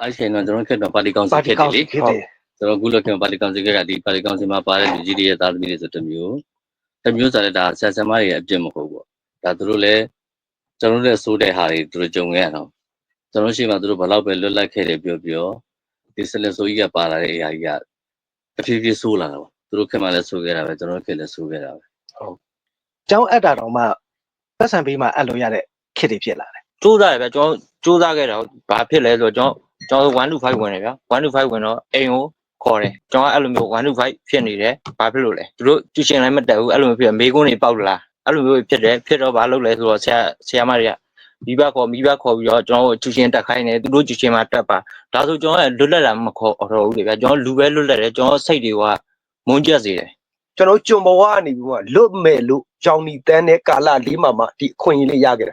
အဲ့ချိန်တော့ကျွန်တော်ခက်တော့ပါတီကောင်စီခက်တယ်လေကျွန်တော်အခုလောက်ခက်ပါတီကောင်စီခက်ကဒီပါတီကောင်စီမှာပါတဲ့လူကြီးတွေရဲ့သားသမီးတွေဆိုတစ်မျိုးဆိုတဲ့ဒါဆရာဆရာမတွေရဲ့အပြစ်မဟုတ်ဘူးဒါသူတို့လည်းကျွန်တော်တို့လည်းစိုးတဲ့ဟာတွေသူတို့ကြုံခဲ့ရတော့ကျွန်တော်ရှိမှသူတို့ဘလောက်ပဲလွတ်လပ်ခဲ့တယ်ပြောဒီစလင်ဆိုကြီးကပါလာတဲ့အရာကြီးကတဖြည်းဖြည်းဆိုးလာတာပေါ့သူတို့ခက်မှလည်းဆိုးခဲ့တာပဲကျွန်တော်ခက်လည်းဆိုးခဲ့တာပဲဟုတ်ကျောင်းအပ်တာတော့မှပတ်စံပေးမှအပ်လို့ရတဲ့ခက်တွေဖြစ်လာတယ်စူးစားရပဲကျွန်တော်စူးစားခဲ့တော့ဘာဖြစ်လဲဆိုတော့ကျွန်တော်1 to 5ဝင်တယ်ဗျာ1 to 5ဝင်တော့အိမ်ကိုခေါ်တယ်ကျွန်တော်အဲ့လိုမျိုး1 to 5ဖြစ်နေတယ်ဘာဖြစ်လို့လဲသူတို့ကျူရှင်လည်းမတက်ဘူးအဲ့လိုမျိုးဖြစ်မေးခွန်းတွေပေါက်လာအဲ့လိုမျိုးဖြစ်တော့ဘာလုပ်လဲဆိုတော့ဆရာမတွေကမိဘခေါ်ပြီးတော့ကျွန်တော်ကျူရှင်တက်ခိုင်းတယ်သူတို့ကျူရှင်မှာတက်ပါဒါဆိုကျွန်တော်လွတ်လပ်လာမခေါ်တော့ဘူးလေဗျာကျွန်တော်လူပဲလွတ်လပ်တယ်ကျွန်တော်စိတ်တွေကမုန်းကျက်စေတယ်ကျွန်တော်ကြုံဘဝကနေပြီးတော့လွတ်မဲ့လို့ကြောင်နီတန်းတဲ့ကာလလေးမှာမှဒီအခွင့်အရေးလေးရခဲ့တာ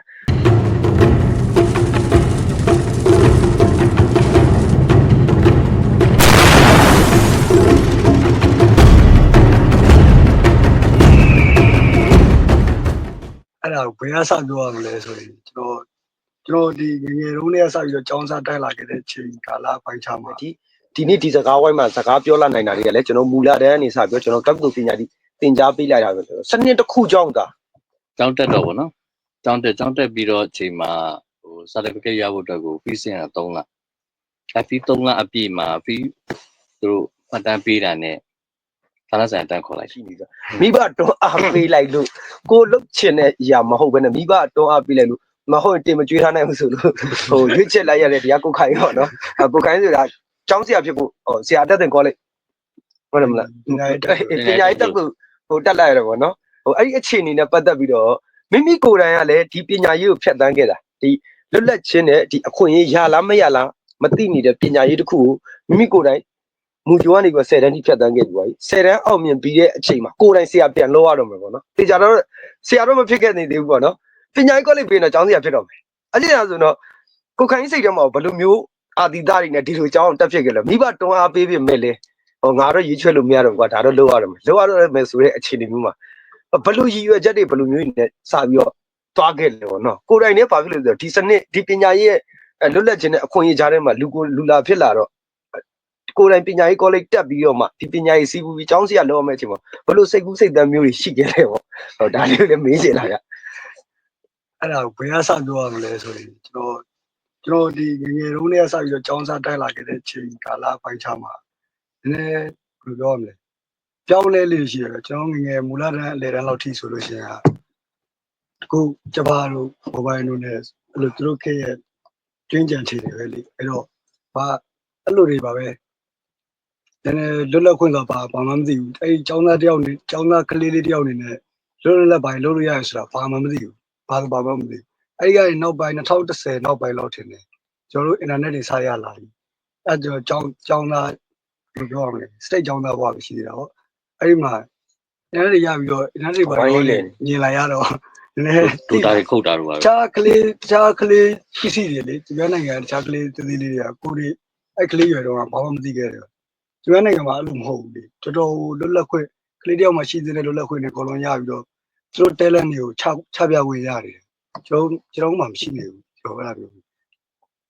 အဲ့ဒါဘယ်အစပြောရမလဲဆိုရင်ကျွန်တော်ဒီငယ်တုန်းကစပြီးတော့ကျောင်းစားတက်လာခဲ့တဲ့ချိန်ကာလပိုင်းခြားမှာဒီနေ့ဒီစကားဝိုင်းမှာစကားပြောလာနိုင်တာတွေကလည်းကျွန်တော်မူလတန်းအနေစပြီးတော့ကျွန်တော်ကပ်တူပညာသင်ကြားပေးလိုက်တာပဲဆိုတော့စနစ်တစ်ခုကြောင်းသားကျောင်းတက်တော့ဗောနော်ကျောင်းတက်ပြီးတော့အချိန်မှာcertificate ရဖို့အတွက်ကို fees ရတာ3လအဖီ3လအပြည့်မှာ fee သူတို့အတန်းပေးတာနဲ့ဌာနဆိုင်အတန်းခေါ်လိုက်ရှိနေကြမိဘတွန်းအားပေးလိုက်လို့ကိုလုတ်ချင်တဲ့အရာမဟုတ်ဘဲနဲ့မိဘတွန်းအားပေးလိုက်လို့မဟုတ်တင်မကြွေးထားနိုင်ဘူးဆိုလို့ရွေးချက်လိုက်ရတဲ့တရားကိုခိုင်ရောနော်ကိုခိုင်ဆိုတာကျောင်းဆရာဖြစ်ဖို့ဆရာတက်တဲ့ကောလိပ်ဟုတ်တယ်မလားပညာရေးတက်ဖို့တက်လိုက်ရတယ်ဗောနော်အဲ့ဒီအခြေအနေနဲ့ပတ်သက်ပြီးတော့မိမိကိုယ်တိုင်ကလည်းဒီပညာရေးကိုဖြတ်သန်းခဲ့တာဒီလွတ်လပ်ခြင်းနဲ့ဒီအခွင့်အရေးရလားမရလားမသိနေတဲ့ပညာရေးတစ်ခုကိုမိမိကိုယ်တိုင်မူကျော်ကနေပြီး10တန်းထိဖြတ်သန်းခဲ့ပြီပါ10တန်းအောင်မြင်ပြီးတဲ့အချိန်မှာကိုယ်တိုင်ဆရာပြန်လို့ရတော့မယ်ဗောနော်တေချာတော့ဆရာတော့မဖြစ်ခဲ့နေသေးဘူးဗောနော်ပညာရေးကောလိပ်ပြီးတော့ကျောင်းဆရာဖြစ်တော့မယ်အဲ့ဒီဆိုတော့ကိုခိုင်းစိတ်ထဲမှာဘယ်လိုမျိုးအာတိသားတွေနဲ့ဒီလိုကျောင်းတက်ဖြစ်ခဲ့လဲမိဘတွန်းအားပေးပြီမဲ့လေငါတော့ရွေးချယ်လို့မရတော့ကွာဒါတော့လုပ်ရတော့မယ်ဆိုတဲ့အခြေအနေမျိုးမှာဘယ်လိုရည်ရွယ်ချက်တွေဘယ်လိုမျိုးနဲ့စပြီးတော့သွားခဲ့လဲဗောနော်ကိုယ်တိုင်နဲ့ဘာဖြစ်လို့ဆိုတော့ဒီစနစ်ဒီပညာရေးရဲ့လွတ်လပ်ခြင်းနဲ့အခွင့်အရေးကြားထဲမှာလူလာဖြစ်လာတော့ကိုယ်တိုင်ပညာရေးကောလိပ်တက်ပြီးတော့မှဒီပညာရေးစီးပူပြီးကျောင်းဆရာလုပ်ရမယ့်အချိန်မှာဘယ်လိုစိတ်ကူးစိတ်သန်းမျိုးတွေရှိခဲ့လဲဗောဒါလေးလည်းမေးချင်လာကြအဲ့ဒါဘယ်အစပြောရမလဲဆိုရင်ကျွန်တော်ဒီငယ်တုန်းကစပြီးတော့ကျောင်းစားတက်လာခဲ့တဲ့ချိန်ကာလပိုင်းခြားမှာနည်းနည်းဘယ်လိုပြောရမလဲပြောင်းလဲလေးရှိရတယ်ကျွန်တော်ငယ်မူလတန်းအလယ်တန်းလောက်ထိဆိုလို့ရှိရင်အခုကျပါတို့မိုဘိုင်းတို့နဲ့အဲ့လိုသူတို့ခေတ်ရဲ့ကျွင်းကြံချေတွေပဲလေအဲ့တော့အဲ့လိုတွေပါပဲနည်းနည်းလွတ်လပ်ခွင့်ကဘာမှမသိဘူးအဲ့ဒီကျောင်းသားတယောက်နေကျောင်းသားကလေးလေးတယောက်နေနဲ့လွတ်လပ်ပိုင်းလုပ်လို့ရတယ်ဆိုတာဘာမှမသိဘူးဘာမှမသိဘူးအဲ့ဒီကနေနောက်ပိုင်း2010နောက်ပိုင်းလောက်ထင်တယ်ကျွန်တော်တို့အင်တာနက်တွေစရလာပြီအဲ့တော့ကျောင်းသားဘယ်လိုပြောရမလဲ state ကျောင်းသားဘဝပဲရှိနေတာပေါ့အဲ့ဒီမှာအင်တာနက်တွေရပြီးတော့အင်တာနက်တွေဘာလို့မြင်လာရတော့နည်းနည်းတူတာတွေခုတ်တာတို့ပါတခြားကလေးပစ္စည်းတွေလေဒီဘက်နိုင်ငံတခြားကလေးသေးသေးလေးတွေကကိုတွေအဲ့ကလေးရွယ်တော့ဘာမှမသိခဲ့တယ်ဒီဘက်နိုင်ငံမှာအဲ့လိုမဟုတ်ဘူးလေတော်တော်လွတ်လပ်ခွင့်ကလေးတယောက်မှရှိသေးတဲ့လွတ်လပ်ခွင့်တွေအကုန်လုံးရပြီးတော့သူတို့ talent တွေကိုချပြဝင်ရတယ်ကျွန်တော်မှမရှိနေဘူးကျွန်တော်အဲ့လိုမျို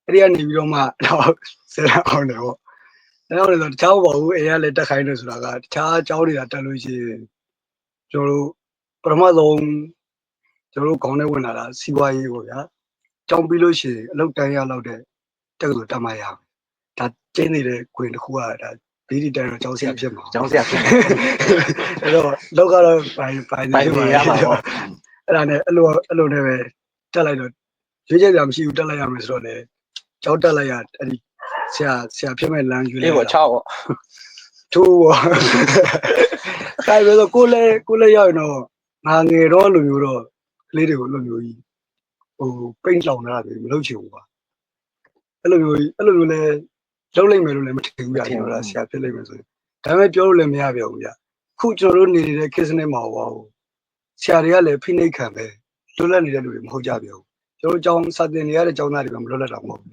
းအဲ့ဒီကနေပြီးတော့မှတော့ဆရာအောင်တယ်ပေါ့အဲ့တော့တခြားဘာဘူးအေးရလည်းတက်ခိုင်းတယ်ဆိုတာကတခြားအကြောင်းတွေကတက်လို့ရှိရင်ကျွန်တော်တို့ပထမဆုံးကျွန်တော်တို့ခေါင်းထဲဝင်လာတာစီးပွားရေးပေါ့ဗျာကြောင်းပြီးလို့ရှိရင်အလုပ်တန်းရလောက်တဲ့တက်လို့တက်မှရမယ်ဒါကျင်းနေတဲ့ခွင်တစ်ခုကဒါဘေးဒီတိုင်းတော့ကျောင်းဆရာဖြစ်မှာကျောင်းဆရာဖြစ်အဲ့တော့လောက်ကတော့ပိုင်းရမှာပေါ့အဲ့ဒါနဲ့အဲ့လိုနဲ့ပဲတက်လိုက်တော့ရွေးချက်ပြမရှိဘူးတက်လိုက်ရမယ်ဆိုတော့လေကျောင်းတက်လိုက်ရအဲ့ဒီဆရာဖြစ်မဲ့လမ်းရွေးလိုက်ပေါ့6ပေါ့ထိုးပေါ့အဲ့ဒါဆိုကိုလည်းရောက်ရင်တော့ငါငယ်တော့လိုမျိုးတော့ကလေးတွေကိုလိုမျိုးကြီးပိန့်လောင်တာတွေမလုပ်ချင်ဘူးပါအဲ့လိုမျိုးလဲလုပ်လိုက်မယ်လို့လည်းမထင်ဘူးဗျာကျွန်တော်ဆရာဖြစ်လိုက်မယ်ဆိုရင်ဒါပေမဲ့ပြောလို့လည်းမရပြန်ဘူးဗျာခုကျွန်တော်တို့နေတဲ့ case နဲ့မှာဟောဆရာတွေကလည်းဖိနှိပ်ခံပဲလွတ်လပ်နေတဲ့လူတွေမဟုတ်ကြပြန်ဘူးကျွန်တော်ကျောင်းစာသင်နေရတဲ့ကျောင်းသားတွေကမလွတ်လပ်တာမဟုတ်ဘူ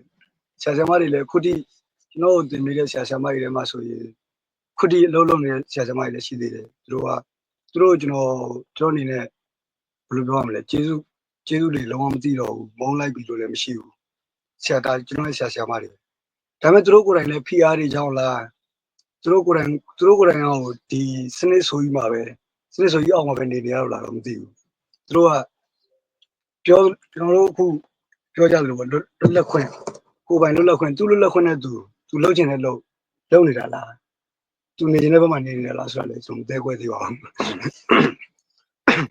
းဆရာဆရာမတွေလည်းခုထိကျွန်တော်သင်နေတဲ့ဆရာဆရာမတွေထဲမှာဆိုရင်ခုထိအလုပ်လုပ်နေတဲ့ဆရာဆရာမတွေလည်းရှိသေးတယ်သူတို့ကျွန်တော်အနေနဲ့ဘယ်လိုပြောရမလဲကျေးဇူးတွေလုံးဝမသိတော့ဘူးမုန်းလိုက်ပြီလို့လည်းမရှိဘူးဆရာကျွန်တော်ရဲ့ဆရာဆရာမတွေ ဒါပေမဲ့သူတို့ကိုယ်တိုင်လည်း PR တွေကြောင်းလားသူတို့ကိုယ်တိုင်အောင်ဒီစနစ်ဆိုကြီးမှာပဲစနစ်ဆိုကြီးအောင်မှာပဲနေနေရတော့လားတော့မသိဘူးသူတို့ကကျွန်တော်တို့အခုပြောကြလို့လွတ်လပ်ခွင့်ကိုယ်ပိုင်လွတ်လပ်ခွင့်သူလွတ်လပ်ခွင့်နဲ့သူလုပ်ချင်တဲ့လုပ်နေတာလားသူနေနေတဲ့ဘက်မှာနေနေတာလားဆိုတာလေကျွန်တော်သဲကွဲသေးပါဘူး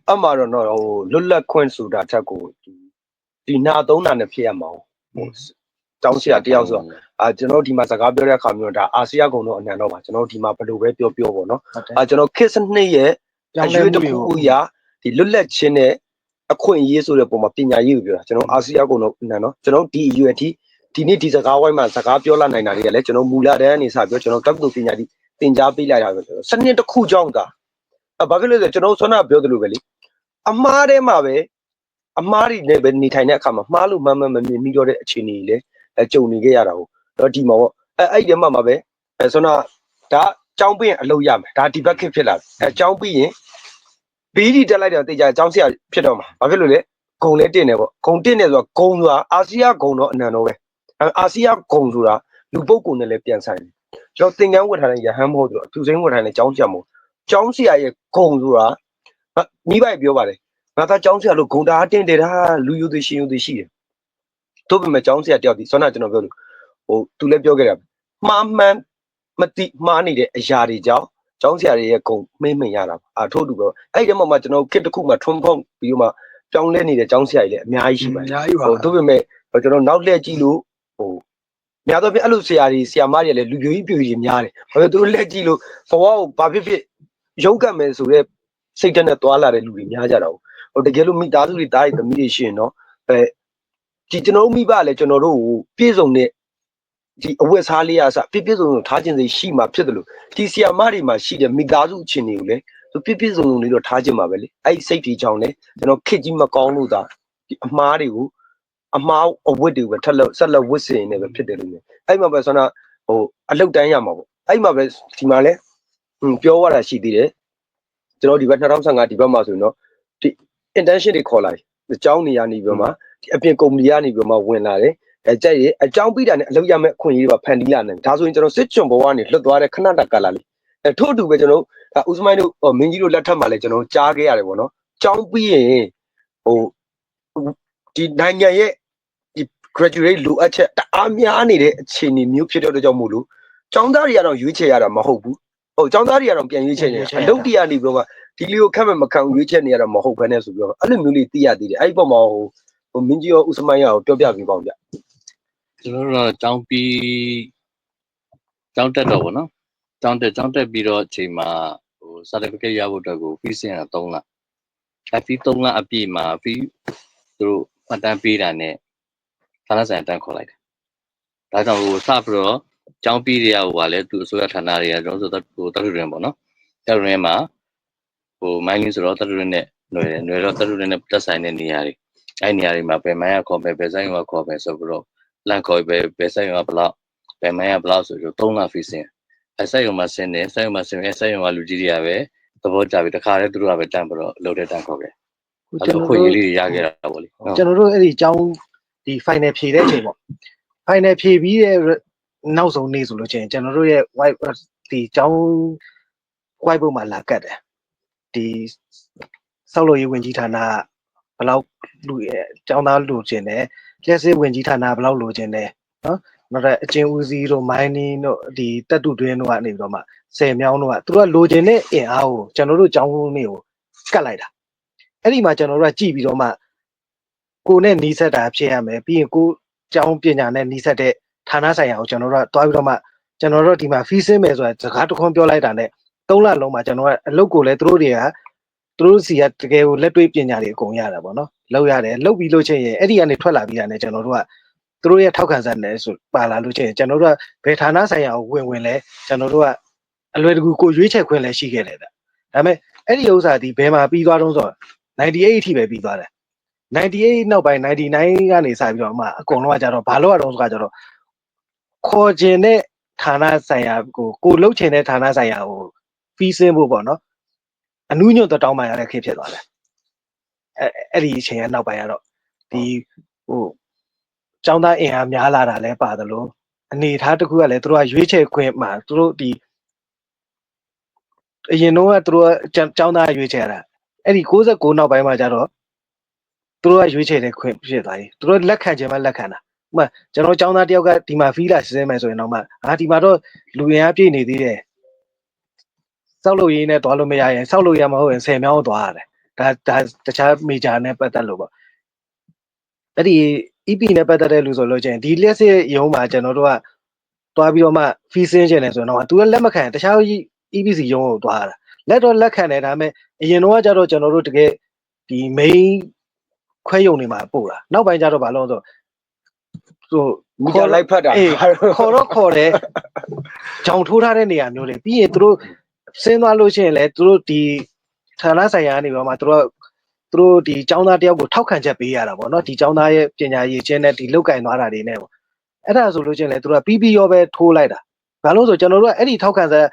အမှတော့တော့ဟိုလွတ်လပ်ခွင့်ဆိုတာချက်ကိုဒီနာသုံးနာနဲ့ဖြစ်ရမှာဟိုတောင်းဆရာတယောက်ဆိုကျွန်တော်ဒီမှာစကားပြောတဲ့အခါမျိုးဒါအာဆီယံကုန်တော့အနံတော့ပါကျွန်တော်ဒီမှာဘယ်လိုပဲပြောပေါ့နော်ကျွန်တော်ခစ်စနစ်ရဲ့အရွေးတစ်ခုအရာဒီလွတ်လပ်ခြင်းနဲ့အခွင့်အရေးဆိုတဲ့ပုံမှာပညာရေးကိုပြောတာကျွန်တော်အာဆီယံကုန်တော့အနံနော်ကျွန်တော်ဒီအရွယ်ဒီနေ့ဒီစကားဝိုင်းမှာစကားပြောလာနိုင်တာတွေကလည်းကျွန်တော်မူလတန်းအနေစပြောကျွန်တော်ကပ်တူပညာဒီသင်ကြားပေးလိုက်တာပဲစနစ်တစ်ခုကြောင့်ဒါဘာဖြစ်လို့လဲကျွန်တော်ဆွမ်းနာပြောသလိုပဲလေအမားထဲမှာပဲအမားတွေနဲ့ပဲနေထိုင်တဲ့အခါမှာမှားလို့မမြင်မိတော့တဲ့အခြေအနေကြီးလေကြုံနေခဲ့ရတာဟုတ်တော့ဒီမှာပေါ့အဲ့ဒီမှာမှာပဲဆွမ်းနာဒါကြောင်းပြီးရင်အလုပ်ရမယ်ဒါဒီဘက်ခစ်ဖြစ်လာကြောင်းပြီးရင်ဘီဒီတက်လိုက်တော့တေချာကြောင်းဆရာဖြစ်တော့မှာဘာဖြစ်လို့လဲဂုံလဲတင်တယ်ပေါ့ဂုံတင်တယ်ဆိုတော့ဂုံဆိုတာအာဆီယံဂုံတော့အနံတော့ပဲအာဆီယံဂုံဆိုတာလူပုဂ္ဂိုလ်နဲ့လည်းပြန်ဆိုင်တယ်ကျွန်တော်သင်္ကန်းဝတ်ထားတဲ့ရဟန်းမဟုတ်တော့အထူးစိမ်းဝတ်ထားတဲ့ကြောင်းကြံမို့ကြောင်းဆရာရဲ့ဂုံဆိုတာမိဘပြောပါတယ်ငါသားကြောင်းဆရာလို့ဂုံတာတင်တယ်တာလူယူသူရှင်ယူသူရှိတယ်တို့ပေမဲ့ကြောင်းဆရာတယောက်ဒီဆွမ်းနာကျွန်တော်ပြောလို့ဟိုသူလည်းပြောခဲ့တာမှားမှန်မတိမှားနေတဲ့အရာတွေကြောင့်ကျောင်းဆရာတွေရဲ့ဂုံမှိမ့်ရတာထို့တူပဲအဲ့ဒီမှာကျွန်တော်ခစ်တစ်ခုမှထွန်းဖုံးပြီးတော့မှကြောင်းလဲနေတဲ့ကျောင်းဆရာတွေလည်းအများကြီးရှိပါတယ်ဟိုတို့ပေမဲ့ကျွန်တော်နောက်လှည့်ကြည့်လို့ဟိုများတော့ပြအဲ့လိုဆရာတွေဆရာမတွေလည်းလူပြိုကြီးပြိုကြီးများတယ်ဘာလို့သူတို့လက်ကြည့်လို့ဘဝကိုဘာဖြစ်ရုပ်ကပ်မယ်ဆိုတော့စိတ်ဓာတ်နဲ့သွားလာတဲ့လူတွေများကြတာဟိုတကယ်လို့မိသားစုတွေတားရသမီးတွေရှိရင်တော့ဒီကျွန်တော်မိဘလည်းကျွန်တော်တို့ကိုပြည့်စုံတဲ့ဒီအဝတ်စားလေးအစပြည့်စုံထားခြင်းစိရှိမှဖြစ်တယ်လို့ဒီဆီယာမတွေမှာရှိတဲ့မိသားစုအခြေအနေကိုလည်းသူပြည့်စုံလေးတော့ထားခြင်းပါပဲလေအဲ့စိတ်တွေကြောင့်လည်းကျွန်တော်ခစ်ကြီးမကောင်းလို့သာဒီအမားတွေကိုအမားအဝတ်တွေပဲထက်လို့ဆက်လက်ဝတ်စင်နေပဲဖြစ်တယ်လို့အဲ့မှာပဲဆိုတော့ဟိုအလုတ်တန်းရမှာပေါ့အဲ့မှာပဲဒီမှာလဲပြောရတာရှိသေးတယ်ကျွန်တော်ဒီဘက်2015ဒီဘက်မှာဆိုရင်တော့ဒီ intention တွေခေါ်လာတယ်အကြောင်းနေရနေပြီးတော့မှဒီအပြင်ကုမ္ပဏီကနေပြီးတော့မှဝင်လာတယ်ကြက်ရအကြောင်းပြီးတာနဲ့အလုပ်ရမဲ့အခွင့်အရေးတွေဖန်တီးလာတယ်ဒါဆိုရင်ကျွန်တော်စစ်ချွန်ဘဝကနေလွတ်သွားတဲ့ခဏတကာလာလေးထို့အတူပဲကျွန်တော်ဒါဦးစမိုင်းတို့မင်းကြီးတို့လက်ထက်မှာလည်းကျွန်တော်ကြားခဲ့ရတယ်ပေါ့နော်ကြောင်းပြီးရင်ဟိုဒီနိုင်ငံရဲ့ဒီ graduate လိုအပ်ချက်တအားများနေတဲ့အခြေအနေမျိုးဖြစ်တဲ့ကြောင့်မို့လို့ကျောင်းသားတွေကတော့ရွေးချယ်ရတာမဟုတ်ဘူးဟုတ်ကျောင်းသားတွေကတော့ပြန်ရွေးချယ်နေအလုပ်တရားနေပြီးတော့ဒီလိုခက်မဲ့မခံရွေးချယ်နေရတာမဟုတ်ဘဲနဲ့ဆိုပြီးတော့အဲ့လိုမျိုးလေးသိရသေးတယ်အဲ့ဒီပုံမှာဟိုမင်းကြီးရောဦးစမိုင်းရောပြောပြပြီးပေါ့ဗျကျွန်တော်တို့ကျောင်းပြီးကျောင်းတက်တော့ဗောနော်ကျောင်းတက်ပြီးတော့အချိန်မှာဟို certificate ရဖို့အတွက်ကို fees ရတာ3လအဲ့ fees 3လအပြည့်မှာ fees သူတို့အတန်းပေးတာနဲ့ဌာနဆိုင်အတန်းခေါ်လိုက်တယ်ဒါကြောင့်ဟိုစပြီးတော့ကျောင်းပြီးတွေကဟိုကလည်းသူအစိုးရဌာနတွေကကျွန်တော်တို့ဟိုတတ်ရင်ပေါ့နော်တတ်ရင်မှာဟို mining ဆိုတော့တတ်ရင်နဲ့ຫນွယ်တော့တတ်ရင်နဲ့တက်ဆိုင်တဲ့နေရာတွေအဲ့နေရာတွေမှာဘယ်မိုင်းကခေါ်ပဲဘယ်ဆိုင်ကခေါ်ပဲဆိုပြီးတော့လန့်ခေါ်ပဲဘယ်ဆိုင်ကဘလောက်ဘယ်မိုင်းကဘလောက်ဆိုပြီးတော့3လ fees ဆင်းအဲ့ဆိုင်ကမှဆင်းတယ်ဆိုင်ကမှဆင်းအဲ့ဆိုင်ကလူကြီးတွေကပဲသဘောကျပြီတခါတည်းသူတို့ကပဲတန်းပြီးတော့အလုပ်တဲ့တန်းခေါ်ခဲ့အဲ့လိုခွင့်ရလေးတွေရခဲ့တာပေါ့လေကျွန်တော်တို့အဲ့ဒီအကြောင်းဒီ final ဖြေတဲ့အချိန်ပေါ့ final ဖြေပြီးတဲ့နောက်ဆုံးနေ့ဆိုလို့ချင်းကျွန်တော်တို့ရဲ့ white ဒီအကြောင်း white book မှာလာကတ်တယ်ဒီဆောက်လုပ်ရေးဝင်ကြီးဌာနဘယ်လောက်လူရဲ့အကြောင်းသားလူချင်းတယ်လက်စစ်ဝင်ကြီးဌာနဘယ်လောက်လူချင်းတယ်နော်နောက်တဲ့အချင်းဦးစီးတို့ mining တို့ဒီတက်တူတွင်းတို့ကနေပြီးတော့မှ10မြောင်းတို့ကသူတို့ကလိုချင်တဲ့အင်အားကိုကျွန်တော်တို့အကြောင်းနေကိုကတ်လိုက်တာအဲ့ဒီမှာကျွန်တော်တို့ကကြည့်ပြီးတော့မှကိုနဲ့နီးစပ်တာဖြစ်ရမယ်ပြီးရင်ကိုကျောင်းပညာနဲ့နီးစပ်တဲ့ဌာနဆိုင်ရာကိုကျွန်တော်တို့ကတွားပြီးတော့မှကျွန်တော်တို့ဒီမှာ fee ဆင်းမယ်ဆိုတာစကားတစ်ခွန်းပြောလိုက်တာနဲ့3လလုံးမှာကျွန်တော်ကအလုပ်ကိုလည်းသူတို့စီကတကယ်ကိုလက်တွေ့ပညာတွေအကုန်ရတာပေါ့နော်လောက်ရတယ်လောက်ပြီးလို့ချင်းရင်အဲ့ဒီကနေထွက်လာပြီးတာနဲ့ကျွန်တော်တို့ကသူတို့ရဲ့ထောက်ခံစာနဲ့ဆိုပါလာလို့ချင်းကျွန်တော်တို့ကဘယ်ဌာနဆိုင်ရာကိုဝင်လဲကျွန်တော်တို့ကအလွယ်တကူကိုရွေးချယ်ခွင့်လည်းရှိခဲ့တယ်ဗျဒါပေမဲ့အဲ့ဒီဥစ္စာဒီဘယ်မှာပြီးသွားတော့ဆို98အထိပဲပြီးသွားတယ်98နောက်ပိုင်း99ကနေစပြီးတော့အအကုန်လုံးကကြတော့ဘာလို့ရတော့ဆိုကြတော့ခေါ်ခြင်းတဲ့ဌာနဆိုင်ရာကိုလှုပ်ချင်တဲ့ဌာနဆိုင်ရာကိုဖီးဆင်းဖို့ပေါ့နော်အနုညွတ်တောင်းပန်ရတဲ့ခေတ်ဖြစ်သွားတယ်အဲ့ဒီအချိန်ကနောက်ပိုင်းကတော့ဒီဟိုကျောင်းသားအင်အားများလာတာလည်းပါတယ်လို့ အနေထားတစ်ခုကလည်းသူတို့ကရွေးချယ်ခွင့်မှာသူတို့ဒီအရင်တော့သူတို့ကျောင်းသားရွေးချယ်တာအဲ့ဒီ69နောက်ပိုင်းမှာကျတော့သူတို့ကရွေးချယ်တဲ့ခွင့်ဖြစ်သွားပြီသူတို့လက်ခံခြင်းမလက်ခံတာဥပမာကျွန်တော်ကျောင်းသားတယောက်ကဒီမှာဖီးလာစစ်စဲမယ်ဆိုရင်တော့မှဒီမှာတော့လူရင်းအပြည့်နေသေးတယ်စောက်လို့ရင်းနဲ့သွားလို့မရရင်စောက်လို့ရမဟုတ်ရင်10မြောင်းသွားရတယ်ဒါတခြားမေဂျာနဲ့ပတ်သက်လို့ပေါ့အဲ့ဒီ EP နဲ့ပတ်သက်တဲ့လူဆိုလို့ချင်းဒီလက်စစ်ရုံးမှာကျွန်တော်တို့ကတွားပြီးတော့မှဖီးစင်းချင်တယ်ဆိုရင်တော့သူကလက်မခံတခြား EPC ရုံးကိုတွားရတာလက်ခံတယ်ဒါပေမဲ့အရင်တော့ကျတော့ကျွန်တော်တို့တကယ်ဒီ main ခွဲရုံတွေမှာပို့တာနောက်ပိုင်းကျတော့ဘာလို့ဆိုမီတာလိုက်ဖတ်တာခေါ်တယ်ကြောင်ထိုးထားတဲ့နေရာမျိုးလေပြီးရင်သူတို့ဆင်းသွားလို့ရှိရင်လည်းသူတို့ဒီဌာနဆိုင်ရာနေပါမှာသူတို့ဒီចောင်းသားတယောက်ကိုထောက်ခံချက်ပေးရတာပေါ့နော်ဒီចောင်းသားရဲ့ပညာရည်ချင်းနဲ့ဒီလောက်ကင်သွားတာတွေနဲ့ပေါ့အဲ့ဒါဆိုလို့ချင်းလည်းသူတို့ကပြီးရောပဲထိုးလိုက်တာဘာလို့ဆိုကျွန်တော်တို့ကအဲ့ဒီထောက်ခံချက်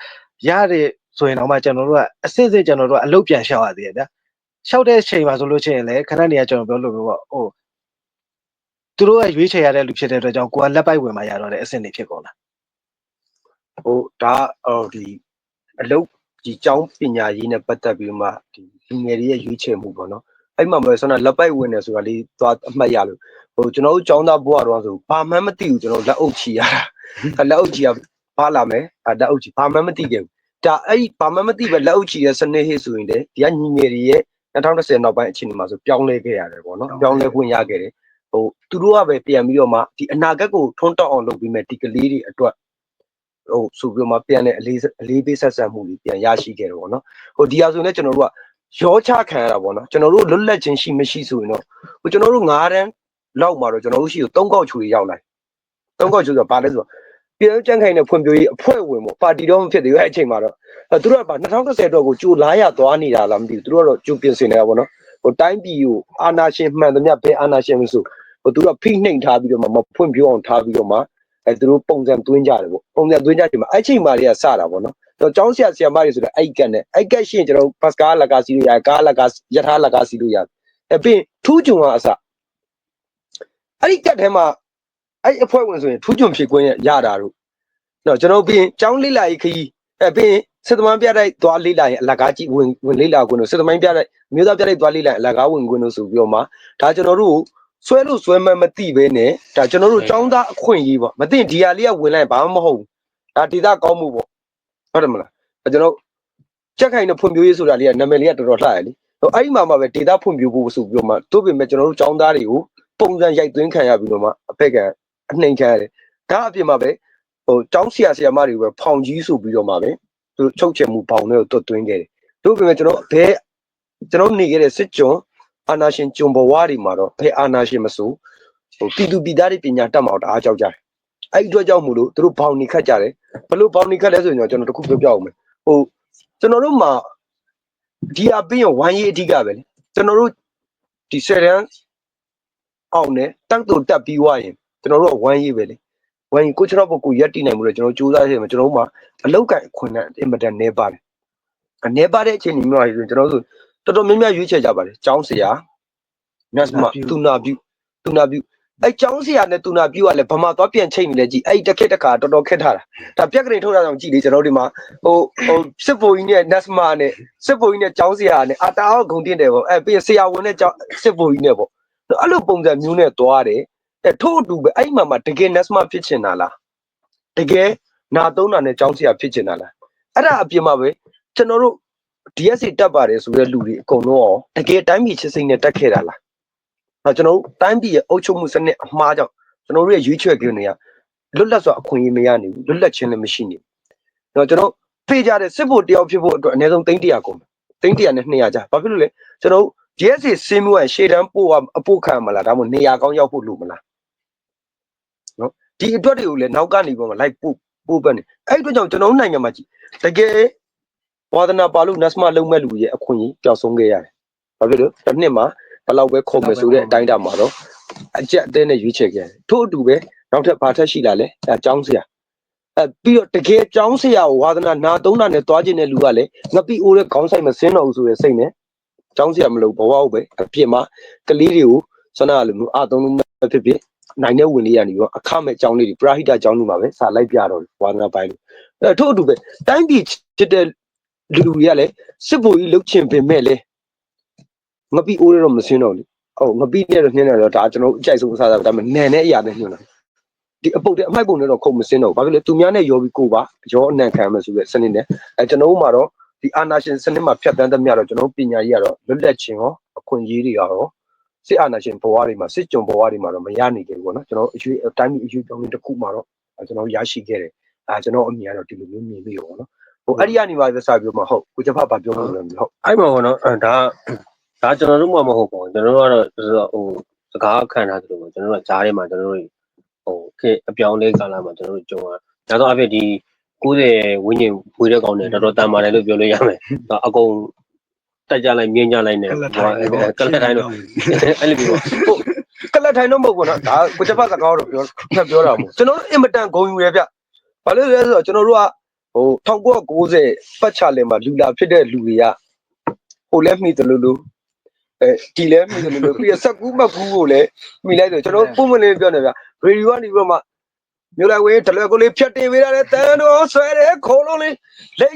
ရတဲ့ဆိုရင်တော့မှကျွန်တော်တို့ကအစစ်ကျွန်တော်တို့ကအလုပ်ပြန်လျှောက်ရသေးတယ်ဗျာလျှောက်တဲ့အချိန်မှာဆိုလို့ချင်းလည်းခဏနေရကျွန်တော်ပြောလို့ပေါ့သူတို့ကရွေးချယ်ရတဲ့လူဖြစ်တဲ့အတွက်ကြောင့်ကိုကလက်ပိုက်ဝင်มาရတော့တဲ့အဆင့်တွေဖြစ်ကုန်တာဒါဒီအလုပ်ဒီကျောင်းပညာရေးနဲ့ပတ်သက်ပြီးမှဒီလူငယ်တွေရဲ့ရွေးချယ်မှုပေါ့နော်အဲ့မှာပဲဆိုတော့လက်ပိုက်ဝင်တယ်ဆိုတာလေးသွားအမှတ်ရလို့ကျွန်တော်တို့ကျောင်းသားဘဝတော့ဆိုဘာမှမသိဘူးကျွန်တော်လက်အုပ်ချီရတာလက်အုပ်ချီကဘာလာမယ်လက်အုပ်ချီဘာမှမသိခဲ့ဘူးဒါအဲ့ဘာမှမသိပဲလက်အုပ်ချီရဲ့စနစ်ဟိဆိုရင်လေဒီကညီငယ်တွေရဲ့2010နောက်ပိုင်းအခြေအနေမှာဆိုပြောင်းလဲခဲ့ရတယ်ပေါ့နော်ပြောင်းလဲခွင့်ရခဲ့တယ်သူတို့ကပဲပြန်ပြီးတော့မှဒီအနာဂတ်ကိုထွန်းတောက်အောင်လုပ်ပြီးမဲ့ဒီကလေးတွေအတွက်ဆိုပြီးတော့မှပြန်တဲ့အလေးပေးဆက်ဆံမှုတွေပြန်ရရှိခဲ့တယ်ပေါ့နော်ဒီဟာဆိုရင်လည်းကျွန်တော်တို့ကရောချခံရတာပေါ့နော်ကျွန်တော်တို့လွတ်လပ်ခြင်းရှိမရှိဆိုရင်တော့ကျွန်တော်တို့9တန်းလောက်မှာတော့ကျွန်တော်တို့ရှိကို3ကောက်ချူတွေရောက်လာ3ကောက်ချူဆိုတော့ဘာလဲဆိုတော့ပြည်သူ့ကြံ့ခိုင်တဲ့ဖွံ့ဖြိုးရေးအဖွဲ့ဝင်ပေါ့ပါတီတော့မဖြစ်သေးဘူးအဲ့အချိန်မှာတော့သူတို့က2010တော့ကိုကြိုလာရသွားနေတာလားမသိဘူးသူတို့ကတော့ကြိုပြင်ဆင်နေတာပေါ့နော်တိုင်းပြည်ကိုအာဏာရှင်မှန်သမျှဘယ်အာဏာရှင်မဆိုသူတို့ကဖိနှိမ်ထားပြီးတော့မှမဖွံ့ဖြိုးအောင်ထားပြီးတော့မှသူတို့ပုံစံသွင်းကြတယ်ပေါ့ပုံစံသွင်းကြတယ်မှာအဲ့ချိန်မှာတွေကစတာပေါ့နော်ကျောင်းဆရာမတွေဆိုတော့အဲ့ကတ်နဲ့အဲ့ကတ်ရှိရင်ကျွန်တော်ဘတ်ကားလကားစီလို့ရတယ်ကားလကားယထာလကားစီလို့ရတယ်ပြီးထူးကျွံကအစအဲ့ဒီကတ်ထဲမှာအဲ့အဖွဲ့ဝင်ဆိုရင်ထူးကျွံဖြစ်ခွင့်ရတာတို့နော်ကျွန်တော်ပြီးကျောင်းလေးလာရေးခကြီးပြီးစစ်သမိုင်းပြတိုက်သွားလေးလာရင်အလကားကြည့်ဝင်လေးလာခွင့်တို့စစ်သမိုင်းပြတိုက်မျိုးသားပြတိုက်သွားလေးလာရင်အလကားဝင်ခွင့်တို့ဆိုပြီးတော့မှဒါကျွန်တော်တို့ဆွဲလို့ဆွဲမှမသိပဲနဲ့ဒါကျွန်တော်တို့ចောင်းသားအခွင့်အရေးပေါ့မသိဒီဟာလေးကဝင်လိုက်ဘာမှမဟုတ်ဘူးဒါဒေတာကောင်းမှုပေါ့ဟုတ်တယ်မလားကျွန်တော်ကြက်ခိုင်တဲ့ဖွံ့ဖြိုးရေးဆိုတာလေးကနာမည်လေးကတော်တော်လှရလေအဲ့ဒီမှာပဲဒေတာဖွံ့ဖြိုးဖို့ဆိုပြီးတော့မှတို့ပြင်မဲ့ကျွန်တော်တို့ចောင်းသားတွေကိုပုံစံရိုက်သွင်းခံရပြီးတော့မှအဖက်ကအနှိမ်ခံရတယ်ဒါအပြင်မှာပဲចောင်းဆရာမတွေပဲဖောင်ကြီးဆိုပြီးတော့မှပဲသူချုပ်ချယ်မှုပေါင်းတွေကိုတွတ်သွင်းခဲ့တယ်တို့ပြင်မဲ့ကျွန်တော်နေခဲ့တဲ့စစ်ကြုံအာနာရှင်ကြုံဘဝတွေမှာတော့ဘယ်အာနာရှင်မဆိုပြည်သူပြည်သားတွေပညာတတ်မှာတော့အားကြောက်ကြတယ်အဲ့ဒီအတွက်ကြောင့်မို့လို့သူတို့ဘောင်နေခတ်ကြတယ်ဘလို့ဘောင်နေခတ်လဲဆိုရင်ကျွန်တော်တခုပြောပြအောင်မယ်ကျွန်တော်တို့မှာဒီအပင်းရောဝမ်းရေးအဓိကပဲလေကျွန်တော်တို့ဒီဆယ်တန်းအောင်နဲ့တန်းတူတက်ပြီးွားရင်ကျွန်တော်တို့ကဝမ်းရေးပဲလေဝမ်းရေးကိုကျွန်တော်ကိုရက်တည်နိုင်မှုလို့ကျွန်တော်ကြိုးစားရမှာကျွန်တော်တို့မှာအလောက်ကန်အခွင့်နဲ့အင်မတန်နေပါတယ်အနေပါတဲ့အချိန်မျိုးပါဆိုကျွန်တော်တို့တော်တော်များများရွေးချယ်ကြပါတယ်ကျောင်းဆရာမြတ်မတူနာပြုအဲ့ကျောင်းဆရာနဲ့တူနာပြုကလည်းဗမာသွားပြန်ချိန်နေလေကြည့်အဲ့တစ်ခက်တစ်ခါတော်တော်ခက်ထားတာဒါပြက်ကလေးထုတ်တာအောင်ကြည့်လေကျွန်တော်ဒီမှာစစ်ဘိုလ်ကြီးနဲ့နတ်စမာနဲ့စစ်ဘိုလ်ကြီးနဲ့ကျောင်းဆရာနဲ့အတားဂုံတင်တယ်ပေါ့အဲ့ပြီးဆရာဝန်နဲ့စစ်ဘိုလ်ကြီးနဲ့ပေါ့အဲ့လိုပုံစံမျိုးနဲ့သွားတယ်ထို့အတူပဲအဲ့မှာတကယ်နတ်စမာဖြစ်ချင်တာလားတကယ်နာသုံးတာနဲ့ကျောင်းဆရာဖြစ်ချင်တာလားအဲ့ဒါအပြင်မှာပဲကျွန်တော်တို့ DSC တက်ပါတယ်ဆိုတဲ့လူတွေအကုန်လုံးတကယ်တိုင်းပြည်ချစ်စိတ်နဲ့တက်ခဲ့တာလားကျွန်တော်တို့တိုင်းပြည်ရဲ့အုပ်ချုပ်မှုစနစ်အမှားကြောင့်ကျွန်တော်တို့ရဲ့ရွေးချယ်ခွင့်တွေကလွတ်လပ်စွာအခွင့်အရေးမရနိုင်ဘူးလွတ်လပ်ခြင်းလည်းမရှိနိုင်ဘူးကျွန်တော်ဖေးကြတဲ့စစ်ဖို့တယောက်ဖြစ်ဖို့အတွက်အနည်းဆုံး300ကုန်300နဲ့200ကြာဘာဖြစ်လို့လဲကျွန်တော်တို့ DSC စင်းမျိုးကရှေ့တန်းပို့အပို့ခံမလားဒါမှမဟုတ်နေရာကောင်းရောက်ဖို့လိုမလားနော်ဒီအတွက်တွေကိုလည်းနောက်ကနေပေါ်မှာလိုက်ပို့ပတ်နေအဲ့ဒီအတွက်ကြောင့်ကျွန်တော်တို့နိုင်ငံမှာကြည့်တကယ်ဝါသနာပါလို့နတ်စမလုံးမဲ့လူရဲ့အခွင့်အရေးပျောက်ဆုံးခဲ့ရတယ်ဘာဖြစ်လို့တစ်နှစ်မှာဘယ်လောက်ပဲခုံမယ်ဆိုတဲ့အတိုင်းတာမှာတော့အကျက်အသေးနဲ့ရွေးချယ်ခဲ့တယ်ထို့အတူပဲနောက်ထပ်ဘာထက်ရှိလာလဲအဲကျောင်းဆရာပြီးတော့တကယ်ကျောင်းဆရာကိုဝါသနာနာသုံးတာနဲ့တွားကျင်တဲ့လူကလည်းငပိအိုးတဲ့ခေါင်းဆိုင်မစင်းတော့ဘူးဆိုတဲ့စိတ်နဲ့ကျောင်းဆရာမလို့ဘဝဟုတ်ပဲအပြစ်မှာကလေးတွေကိုစနာလိုမျိုးအသုံးလုံးဖြစ်ဖြစ် နိုင်တဲ့ဝင်လေးရနေပြီးအခမဲ့အကြောင်းလေးတွေပရာဟိတအကြောင်းတွေမှာပဲစာလိုက်ပြတော့ဝါသနာပိုင်းလို့အဲ့ထို့အတူပဲတိုင်းပြည်ချစ်တဲ့လူတွေကလည်းစစ်ဗိုလ်ကြီးလှုပ်ချင်ပင်မဲ့လေငပိအိုးတော့မစင်းတော့လေဟုတ်ငပိနဲ့တော့ညနေတော့ဒါကျွန်တော်အကြိုက်ဆုံးအစားအစာဒါပေမဲ့နန်တဲ့အရာနဲ့ညွှန်တာဒီအပုတ်တဲ့အမိုက်ပုံနဲ့တော့ခုံမစင်းတော့ဘာဖြစ်လဲသူများနဲ့ရောပြီးကိုပါရောအနံခံမယ်ဆိုပြီးစနစ်နဲ့ကျွန်တော်တို့မှာတော့ဒီအာနာရှင်စနစ်မှာဖြတ်တန်းသမျှတော့ကျွန်တော်ပညာရေးကတော့လွတ်လပ်ခြင်းရောအခွင့်အရေးတွေရောစစ်အာဏာရှင်ဘဝတွေမှာစစ်ကြုံဘဝတွေမှာတော့မရနိုင်ကြဘူးပေါ့နော်ကျွန်တော်အရွေးတိုင်းပြည်အရွေးပြောင်းတစ်ခုမှာတော့ကျွန်တော်ရရှိခဲ့တယ်ကျွန်တော်အမြင်ကတော့ဒီလိုမျိုးမြင်ပြီးရောပေါ့နော်ဟိုအဲ့ဒီကနေပါစပြောမှာဟုတ်ကိုချက်ဖတ်ပါပြောလို့လည်းဟုတ် အဲ့မှာပေါ့နော်ဒါကျွန်တော်တို့မှမဟုတ်ပါဘူးကျွန်တော်တို့ကတော့ဟိုစကားခံထားသလိုပေါ့ကျွန်တော်တို့ကကြားထဲမှာကျွန်တော်တို့ဟိုခေအပြောင်းလဲကာလမှာကျွန်တော်တို့ကြုံရဒါတော့အဖြစ်ဒီ90ဝင်းကျင်ဖွေးတဲ့ကောင်တွေတော်တော်တန်ပါတယ်လို့ပြောလို့ရမယ်အကုန်တက်ကြလိုက်မြင်းကြလိုက်နေကလတ်တိုင်းတော့အဲ့လိုမျိုးဟုတ်ကလတ်တိုင်းတော့မဟုတ်ဘူးနော်ဒါကိုချက်ဖတ်စကားတော့ပြောတာမဟုတ်ကျွန်တော်တို့အင်မတန်ဂုံယူရဗျဘာလို့လဲဆိုတော့ကျွန်တော်တို့ကဟို1990ပတ်ချလင်မှာလူလာဖြစ်တဲ့လူတွေကဟိုလဲမိတယ်လို့ဒီလဲမိတယ်လို့ပြီးရစက်ကူးမကူးကိုလည်းမိလိုက်တယ်ကျွန်တော်ပုံမလေးပြောနေဗျရေဒီယိုကနေပြီးတော့မှမြို့လိုက်ဝေးတလွယ်ကိုလေးဖြတ်တင်ပေးရတယ်တန်တော်ဆွဲတယ်ခုံလုံးလေးလိမ့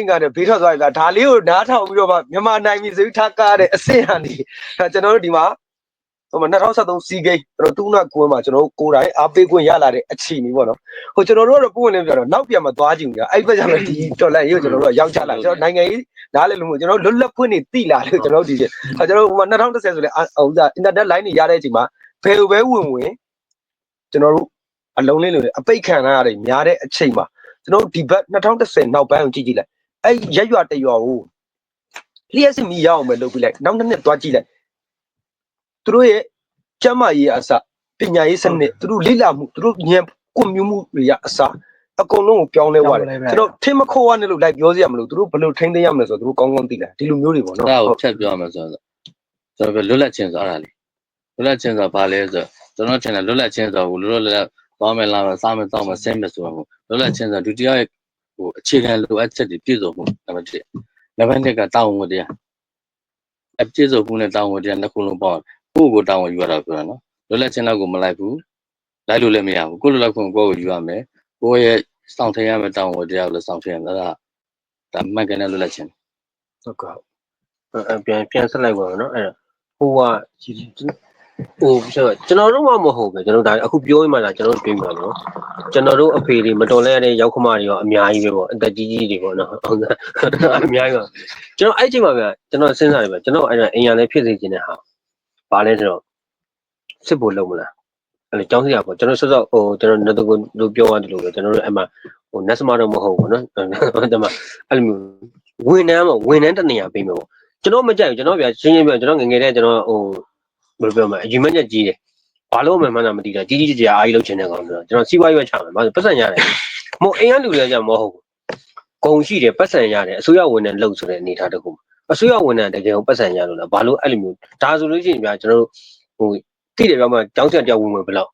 ်ကတဲ့ဘေးထွက်သွားရတာဒါလေးကိုနားထောင်ပြီးတော့မှမြန်မာနိုင်ပြီဆိုပြီးထားကားတဲ့အဆင့်ကနေကျွန်တော်တို့ဒီမှာဟို2013စီဂိတ်ကျွန်တော်တူနာကွန်းမှာကျွန်တော်ကိုယ်တိုင်အားပေးခွင့်ရလာတဲ့အခြေအနေပေါ့နော်ဟိုကျွန်တော်တို့ကတော့ပုံဝင်ပြောတော့နောက်ပြန်မသွားကြည့်ဘူးကြာအဲ့ဘက်ကျတော့ဒီတော်လိုက်ရေးကိုကျွန်တော်တို့ကရောက်ချလာကျွန်တော်နိုင်ငံရေးနားလည်လို့မို့ကျွန်တော်လွတ်လပ်ခွင့်တွေတိလာလို့ကျွန်တော်ဒီကျွန်တော်ဟိုမှာ2010ဆိုလေဟိုအင်တာနက်လိုင်းတွေရတဲ့အချိန်မှာဘယ်လိုပဲဝင်ကျွန်တော်တို့အလုံးလေးလို့အပိတ်ခံရတဲ့များတဲ့အချိန်မှာကျွန်တော်ဒီဘက်2010နောက်ပိုင်းကိုကြည့်လိုက်အဲ့ရက်ရွာတရွာကိုလျှက်စမီရအောင်ပဲလုပ်ပြလိုက်နောက်နှစ်သွားကြည့်လိုက်သူတို့ရဲ့ကျမ်းမာရေးအစပညာရေးစနစ်သူတို့လိလာမှုသူတို့ဉာဏ်ကွန်မြူမှုတွေရအစအကုန်လုံးကိုပြောင်းလဲသွားတယ်ကျွန်တော်ထင်မခိုးရနဲ့လို့လိုက်ပြောစရာမလိုသူတို့ဘယ်လိုထိန်းသိမ်းရမလဲဆိုတော့သူတို့ကောင်းကောင်းသိတယ်ဒီလိုမျိုးတွေပေါ့နော်ဒါကိုဖြတ်ပြောရမယ်ဆိုတော့ကျွန်တော်လွတ်လပ်ခြင်းဆိုအဲ့ဒါလေးလွတ်လပ်ခြင်းဆိုဘာလဲဆိုကျွန်တော်ထင်တယ်လွတ်လပ်ခြင်းဆိုဟိုလွတ်လပ်သွားမယ်လာမယ်စားမယ်တောက်မယ်ဆင်းမယ်ဆိုတော့လွတ်လပ်ခြင်းဆိုဒုတိယရဲ့ဟိုအခြေခံလိုအပ်ချက်တွေပြည့်စုံမှုနံပါတ်1နံပါတ်2ကတောင်းဝန်တရားအပြည့်စုံမှုနဲ့တောင်းဝန်တရားနှစ်ခုလုံးပေါင်းကိုယ့်ကိုတောင်းဝန်ယူရတာပြောတာနော်လွတ်လပ်ခြင်းတော့ကိုမလိုက်ဘူးလိုက်လို့လည်းမရဘူးကိုယ့်လွတ်လပ်ခွင့်ကိုယ့်ကိုယူရမယ်ကိုယ့်ရဲ့စောင့်ထည့်ရမယ်တောင်းဝန်တရားကိုလည်းစောင့်ထည့်ရမယ်ဒါမှန်ကန်တဲ့လွတ်လပ်ခြင်းဟုတ်ကဲ့ပြန်ဆက်လိုက်ပါတော့နော်အဲ့ဟိုကဟိုကျွန်တော်တို့မှမဟုတ်ပဲကျွန်တော်ဒါအခုပြောရမှလားကျွန်တော်တို့ပြင်ပါတော့ကျွန်တော်တို့အဖေတွေမတော်လဲရတဲ့ရောက်ခမတွေရောအများကြီးပဲပေါ့အသက်ကြီးကြီးတွေပေါ့နော်ဟုတ်ကဲ့အများကြီးပါကျွန်တော်အဲ့ချိန်မှာဗျကျွန်တော်စဉ်းစားတယ်ဗျကျွန်တော်အဲ့ဒါအိမ်ရလည်းဖြစ်စေခြင်းတဲ့ဟာဘာလဲဆိုတော့စစ်ဖို့လုံးမလားအဲ့လိုကြောင်းစရာပေါ့ကျွန်တော်စောစောဟိုကျွန်တော်နောက်တော့ပြောရတယ်လို့ပဲကျွန်တော်တို့အဲ့မှာဟို net စမတော့မဟုတ်ဘူးနော်အဲ့မှာအဲ့လိုမျိုးဝန်ထမ်းတနေရာပေးမယ်ပေါ့ကျွန်တော်မကြိုက်ဘူးကျွန်တော်ဗျရှင်းပြကျွန်တော်ငငယ်တဲ့ကျွန်တော်ဟိုဘယ်လိုပြောမလဲအယူမချက်ကြီးတယ်ဘာလို့မှန်းတာမသိတာကြီးကြီးကျယ်အားကြီးလုပ်ချင်တဲ့ကောင်ဆိုတော့ကျွန်တော်စီးပွားရေးပဲချမယ်ပတ်စံရတယ်မို့အိမ်ကလူတွေကကြမဟုတ်ဘူးဂုံရှိတယ်ပတ်စံရတယ်အစိုးရဝန်ထမ်းလုပ်ဆိုတဲ့အနေထားတစ်ခုအစိုးရဝန်ထမ်းတကယ်ကိုပတ်စံရလို့လားဘာလို့အဲ့လိုမျိုးဒါဆိုလို့ရှိရင်ဗျာကျွန်တော်တို့ဟိုတိတယ်ပြောမှကျောင်းဆက်ကြောက်ဝင်ဘယ်လောက်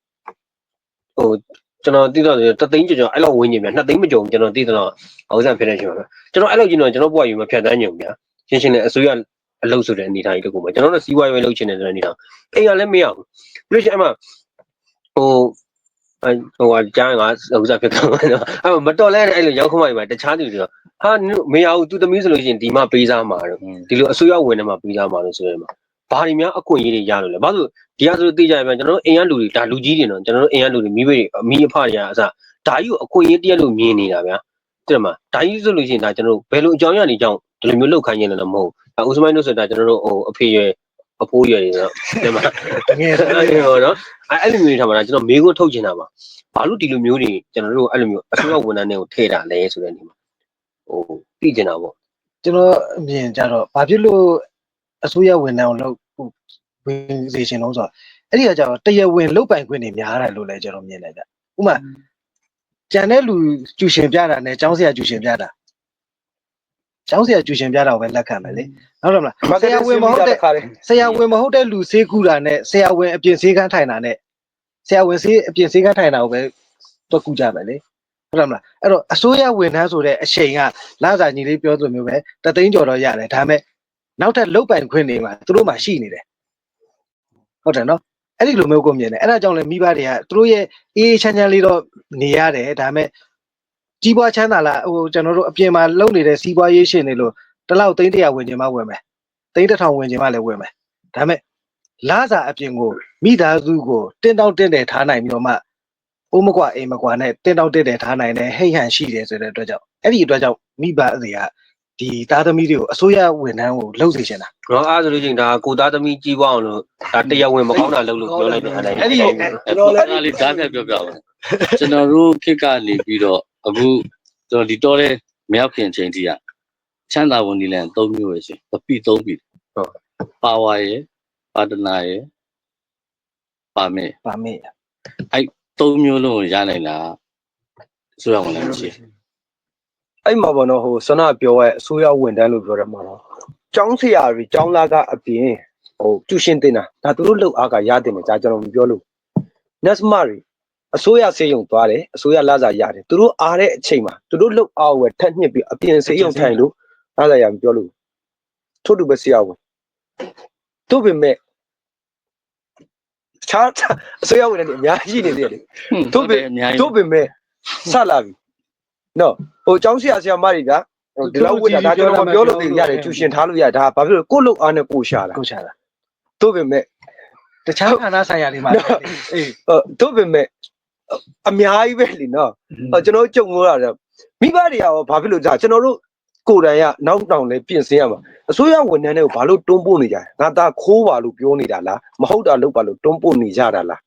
ဟိုကျွန်တော်တိတော့တသိန်းကျော်အဲ့လောက်ဝင်နေဗျာ2သိန်းမကျော်ကျွန်တော်တိတော့ဟောစံဖြစ်နေရှင်ပါကျွန်တော်အဲ့လောက်ကြီးတော့ကျွန်တော်ဘွားယူမဖြတ်တန်းညုံဗျာရှင်းရှင်းနဲ့အစိုးရအလုပ်ဆိုတဲ့အနေထားကြီးတခုမှာကျွန်တော်တို့စီးပွားရေးလုပ်ချင်တယ်ဆိုတဲ့အနေထားအိမ်ကလည်းမရဘူးပြီးလို့ရှိရင်အမှဟိုကြားငါဥစားဖြစ်တော့အဲ့မတော်လဲအဲ့လိုရောက်ခမတွေမှာတခြားသူတွေဟာမရဘူးသူသမီးဆိုလို့ရှိရင်ဒီမှပေးစားမှာတော့ဒီလိုအစိုးရဝင်နေမှာပေးစားမှာလို့ဆိုရမှာဘာတွေများအခွင့်အရေးတွေရလို့လဲဘာလို့ဒီဟာဆိုသိကြရပြန်ကျွန်တော်တို့အိမ်ကလူတွေဒါလူကြီးတွေနော်ကျွန်တော်တို့အိမ်ကလူတွေမိဘတွေမိအဖတွေကအစဒါကြီးကိုအခွင့်အရေးတရက်လို့မြင်နေတာဗျာတဲ့မှာဒါကြီးဆိုလို့ရှိရင်ဒါကျွန်တော်တို့ဘယ်လိုအကြောင်းရနေကြောင်းဒီလိုမျိုးလောက်ခိုင်းနေတယ်လည်းမဟုတ်ဘူးဦးစမိုင်းတို့ဆိုတာကျွန်တော်တို့ဟိုအဖေရွယ်အဖိုးရွယ်တွေတော့တဲ့မှာငယ်တယ်နော်အဲ့လိုမျိုးထားမှာကျွန်တော်မေးခွန်းထုတ်ချင်တာပါဘာလို့ဒီလိုမျိုးတွေကျွန်တော်တို့အဲ့လိုမျိုးအစိုးရဝန်ထမ်းတွေကိုထည့်တာလဲဆိုတဲ့နေမှာဟိုသိချင်တာပေါ့ကျွန်တော်အမြင်ကြတော့ဘာဖြစ်လို့အစိုးရဝန်ထမ်းကိုလုပ်ဝင်စေချင်လို့ဆိုတော့အဲ့ဒီကကြတော့တရားဝင်လုပ်ပိုင်ခွင့်တွေများတယ်လို့လည်းကျွန်တော်မြင်တယ်ဗျဥပမာကျန်တဲ့လူကျူရှင်ပြတာနဲ့ចောင်းဆရာကျူရှင်ပြတာចောင်းဆရာကျူရှင်ပြတာကိုပဲလက်ခံမယ်လေဟုတ်တယ်မလားဆရာဝန်မဟုတ်တဲ့လူဆေးကူတာနဲ့ဆရာဝန်အပြင်ဆေးကန်းထိုင်တာနဲ့ဆရာဝန်ဆေးအပြင်ဆေးကန်းထိုင်တာကိုပဲတွက်ကူကြမယ်လေဟုတ်တယ်မလားအဲ့တော့အစိုးရဝန်ထမ်းဆိုတဲ့အချိန်ကလာစာညီလေးပြောသလိုမျိုးပဲတသိန်းကျော်တော့ရတယ်ဒါပေမဲ့နောက်ထပ်လုတ်ပိုင်ခွင့်တွေမှာသူတို့မှရှိနေတယ်ဟုတ်တယ်နော် အဲ့ဒီလိုမျိုးကိုမြင်တယ်အဲ့ဒါကြောင့်လည်းမိဘတွေကသူတို့ရဲ့အေးချမ်းချမ်းလေးတော့နေရတယ်ဒါပေမဲ့ကြီးပွားချမ်းသာလားဟိုကျွန်တော်တို့အပြင်မှာလုံနေတဲ့စီးပွားရေးရှင်တွေလို့တလောက်သိန်း100ဝင်ချင်မှဝင်မယ်သိန်း1000ဝင်ချင်မှလည်းဝင်မယ်ဒါပေမဲ့လာစာအပြင်ကိုမိသားစုကိုတင်းတောင်းတင်းတယ်ထားနိုင်ပြီးတော့မှအိုးမကွာအိမ်မကွာနဲ့တင်းတောင်းတင်းတယ်ထားနိုင်တယ်ဟိတ်ဟန်ရှိတယ်ဆိုတဲ့အတွက်ကြောင့်အဲ့ဒီအတွက်ကြောင့်မိဘတွေကဒီသားသမီးတွေကိုအစိုးရဝန်ထမ်းကိုလှုပ်စေချင်တာ တော့အားဆိုလို့ချင်းဒါကိုသားသမီးကြီးပွားအောင်လို့ဒါတရားဝင်မကောင်းတာလုပ်လို့ပြောလိုက်တယ်အဲ့ဒါ အဲ့ဒီအဲ့လေးဓာတ်ပြပြောပြပါကျွန်တော်တို့ခေတ်ကနေပြီးတော့အခုကျွန်တော်ဒီတော့တဲ့မြောက်ခင်ချိန်ကြီးကချမ်းသာဝန်ဒီလန်3မျိုးပဲရှင်ပပိ3ပြီဟုတ်ပါဝါရယ်ပါတနာရယ်ပါမေ အဲ့3မျိုးလုံးရနိုင်တာဆိုရဝင်လည်းမရှိ အဲ့မှာပေါ့နော်ဟိုဆန္ဒပြောရဲ့အစိုးရဝန်ထမ်းလို့ပြောတယ်မှာနော်ကျောင်းဆရာတွေကျောင်းသားကအပြင်ဟိုကျူရှင်တင်တာဒါသူတို့လှုပ်အားကရတင်တယ်ဒါကျွန်တော်မပြောလို့ NASMA တွေအစိုးရစေယုံသွားတယ်အစိုးရလာစားရတယ်သူတို့အားတဲ့အချိန်မှာသူတို့လှုပ်အားဝယ်ထက်ညစ်ပြီးအပြင်စေယုံထိုင်လို့လာစားရမပြောလို့ထို့တူပဲဆရာဝန်တို့ပေမဲ့ချာအစိုးရဝန်ထမ်းတွေအများကြီးနေသေးတယ်တို့ပေမဲ့ဆက်လာပြီနော်ဟိုကျောင်းဆရာဆရာမတွေကဒီလောက်ဝတ်တာဒါကျွန်တော်မပြောလို့သိရတယ်ကျူရှင်ထားလို့ရဒါဘာဖြစ်လို့ကိုယ့်လုတ်အားနဲ့ကိုရှာတာတို့ပေမဲ့ တခြားဌာနဆိုင်ရာတွေမှာ အေးတို့ပေမဲ့အများကြီးပဲလीနော်ကျွန်တော်ကြုံလို့ရတယ်မိဘတွေကရောဘာဖြစ်လို့ကြာကျွန်တော်တို့ကိုယ်တိုင်ကနောက်တောင်လဲပြင်ဆင်ရမှာအစိုးရဝန်ထမ်းတွေကိုဘာလို့တွန်းပို့နေကြလဲငါသားခိုးပါလို့ပြောနေတာလားမဟုတ်တာလုပ်ပါလို့တွန်းပို့နေကြတာလား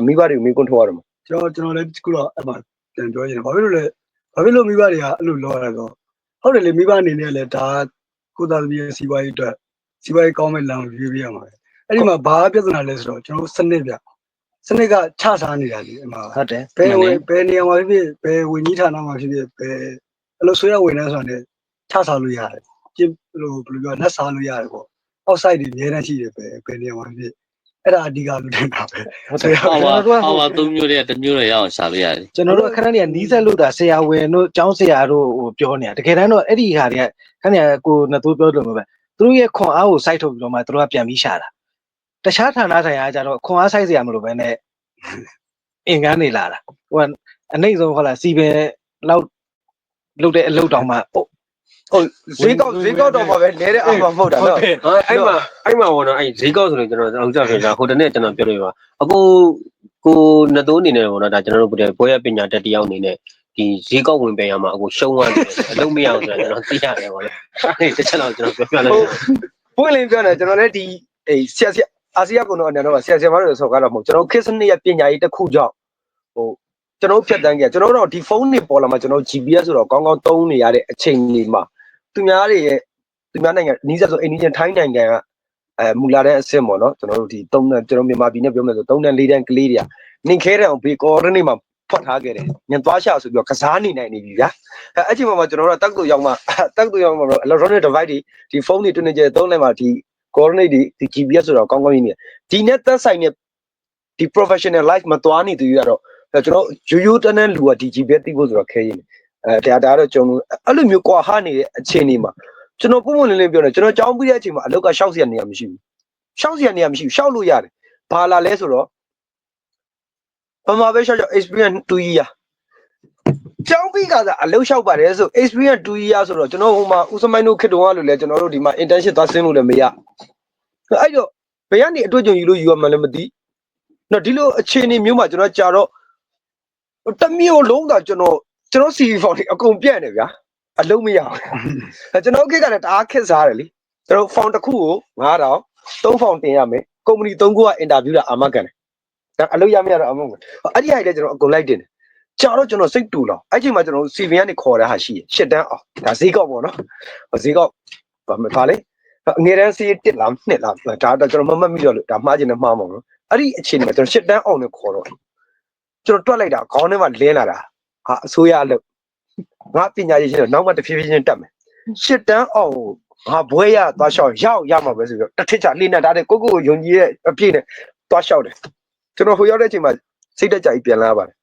မိဘတွေကိုမေးခွန်းထုတ်ရမှာ ကျွန်တော်လည်းခုတော့အဲ့မှာပြန်ပြောချင်တယ်ဘာဖြစ်လို့မိဘတွေကအဲ့လိုလောရတော့ဟုတ်တယ်လေမိဘအနေနဲ့လည်းဒါကိုသားသမီးရဲ့စီးပွားရေးအတွက်စီးပွားရေးကောင်းမဲ့လမ်းကိုရွေးပြရမှာပဲအဲ့ဒီမှာဘာပြဿနာလဲဆိုတော့ကျွန်တော်စနစ်ကချစားနေတာလေအမှ ဟုတ်တယ် ဘယ်နေရာမှာဖြစ်ဘယ်ဝင်ကြီးဌာနမှာဖြစ်ဘယ်အဲ့လိုဆွေးရဝင်နေဆိုတော့ချစားလို့ရတယ်ကျင်းလို့ဘယ်လိုပြောလက်စားလို့ရတယ်ပေါ့ outside တွေအများနဲ့ရှိတယ်ဘယ်နေရာမှာဖြစ်အဲ့ဒါအဓိကလို့တင်တာပဲ ပါဝါ3မျိုးတွေက1မျိုးတွေရအောင်ရှာလို့ရတယ် ကျွန်တော်တို့အခန်းထဲကနီးစက်လို့တာဆရာဝန်တို့ကျောင်းဆရာတို့ဟိုပြောနေတာတကယ်တမ်းတော့အဲ့ဒီဟာတွေကခန်းထဲကိုနှစ်သူပြောလို့မျိုးပဲသူတို့ရဲ့ခွန်အားကိုစိုက်ထုတ်ပြီးတော့မှသူတို့ကပြန်ပြီးရှာတာတခြားဌာနဆိုင်ရာကျတော့ခွန်အားစိုက်စရာမလိုပဲနဲ့အင်ကန်းနေလာတာဟိုအနှိမ့်ဆုံးဟုတ်လားစီပင်လောက်လုပ်တဲ့အလုပ်တောင်မှဟုတ်ဈေးကောက်တော့မှာပဲလဲတဲ့အာမမဟုတ်တာနော်အဲ့မှာဘောနော်အဲ့ဈေးကောက်ဆိုလို့ကျွန်တော်အောင်ကြဖြစ်တာဟိုတနေ့ကျွန်တော်ပြောလို့ပါအခုကိုနှစ်သိုးအနေနဲ့ဘောနော်ဒါကျွန်တော်တို့ဘွဲရပညာတက်တရားအနေနဲ့ဒီဈေးကောက်ဝင်ပြန်ရမှာအခုရှုံးသွားတယ်အလုံးမရအောင်ဆိုတော့ကျွန်တော်သိရတယ်ဘောလေအဲ့တစ်ချက်တော့ကျွန်တော်ပြောပြလိုက်ပွင့်လင်းပြောနေကျွန်တော်လည်းဒီဆရာအာဆီယံကတော့အနေနဲ့ဆရာမတို့ဆောက်ကားတော့မဟုတ်ကျွန်တော်ခေတ်စနစ်ရပညာရေးတစ်ခုကြောင့်ဟိုကျွန်တော်ဖြတ်တန်းကြကျွန်တော်တို့ဒီဖုန်းတွေပေါ်လာမှာကျွန်တော် GPS ဆိုတော့ကောင်းကောင်းသုံးနေရတဲ့အချိန်လေးမှာသူများနိုင်ငံနီးစပ်ဆိုအိန္ဒိယထိုင်းနိုင်ငံကမူလာတဲ့အဆင့်ပေါ့နော်ကျွန်တော်တို့ဒီ3တန်းကျွန်တော်မြန်မာပြည်နဲ့ပြောမယ်ဆို3တန်း4တန်းကလေးတွေကနင်ခဲတဲ့အောင်ဘေကော်ရနေမှာဖွက်ထားခဲ့တယ်ညသွားရှာဆိုပြီးတော့ကစားနေနိုင်နေပြီဗျာအဲ့ချိန်မှာကျွန်တော်တို့တက်တူရောက်မှ electronic device တွေဒီဖုန်းတွေတွနေကြသုံးလိုက်မှဒီ coordinate ဒီ GPS ဆိုတော့ကောင်းကောင်းကြီးနေဒီနဲ့သက်ဆိုင်တဲ့ဒီ professional life မသွားနေသူရတော့ကျွန်တော်ရိုးတန်းတန်းလူကဒီ GPS သိဖို့ဆိုတော့ခဲရင်းဒါတော့ကျွန်တော်အဲ့လိုမျိုးကွာဟနေတဲ့အခြေအနေမှာကျွန်တော်ပုံမှန်လင်းပြောတယ်ကျွန်တော်ကြောင်းပြီးတဲ့အချိန်မှာအလောက်ကရှောက်เสียနေရမရှိဘူးရှောက်ရှောက်လို့ရတယ်ဘာလာလဲဆိုတော့ပမာပဲရှောက် experience 2 year ကျောင်းပြီးကသာအလုပ်လျှောက်ပါတယ်ဆို experience 2 year ဆိုတော့ကျွန်တော်ဟိုမှာဦးစမိုင်းတို့ခေတ္တကလို့လဲကျွန်တော်တို့ဒီမှာ internship သွားဆင်းလို့လည်းမရအဲ့တော့ဘယ်ကနေအတွေ့အကြုံယူလို့ယူရမှလည်းမသိနော်ဒီလိုအခြေအနေမျိုးမှာကျွန်တော်ကြာတော့တမျိုးလုံးသာကျွန်တော် CV ဖောင်တွေအကုန်ပြန့်နေဗျာအလုံးမရဘူးကျွန်တော်ခေတ်ကလည်းတအားခက်စားတယ်လीကျွန်တော်ဖောင်တစ်ခုကို9000 3ဖောင်တင်ရမယ်ကုမ္ပဏီ3ခုကအင်တာဗျူးတာအာမခံတယ်ဒါအလုပ်ရမရတော့အမဟုတ်ဘူးအဲ့ဒီဟာတွေကျွန်တော်အကုန်လိုက်တင်တယ်ကြာတော့ကျွန်တော်စိတ်တူတော့အဲ့ချိန်မှာကျွန်တော် CV ကနေခေါ်တဲ့ဟာရှိရရှစ်တန်းအောင်ဒါဈေးကောက်ပေါ့နော်ဈေးကောက်ဘာလဲအငယ်တန်းစီး1လား2လားဒါတော့ကျွန်တော်မမှတ်မိတော့လို့ဒါမှားခြင်းနဲ့မှားမှာနော်အဲ့ဒီအချိန်မှာကျွန်တော်ရှစ်တန်းအောင်နဲ့ခေါ်တော့ကျွန်တော်တွက်လိုက်တာခေါင်းထဲမှာလင်းလာတာဟာအစိုးရအလုပ်ငါပညာရေးချင်းတော့နောက်မှတဖြည်းဖြည်းချင်းတက်မယ်ရှစ်တန်းအောင်ငါဘွဲရသွားလျှောက်ရမှာပဲဆိုပြီးတော့တစ်ထစ်ချလေးနဲ့ဒါတဲ့ကိုယုံကြည်ရဲ့အပြည့်နဲ့သွားလျှောက်တယ်ကျွန်တော်ဟိုရောက်တဲ့အချိန်မှာစိတ်တက်ကြကြီးပြန်လာပါတယ်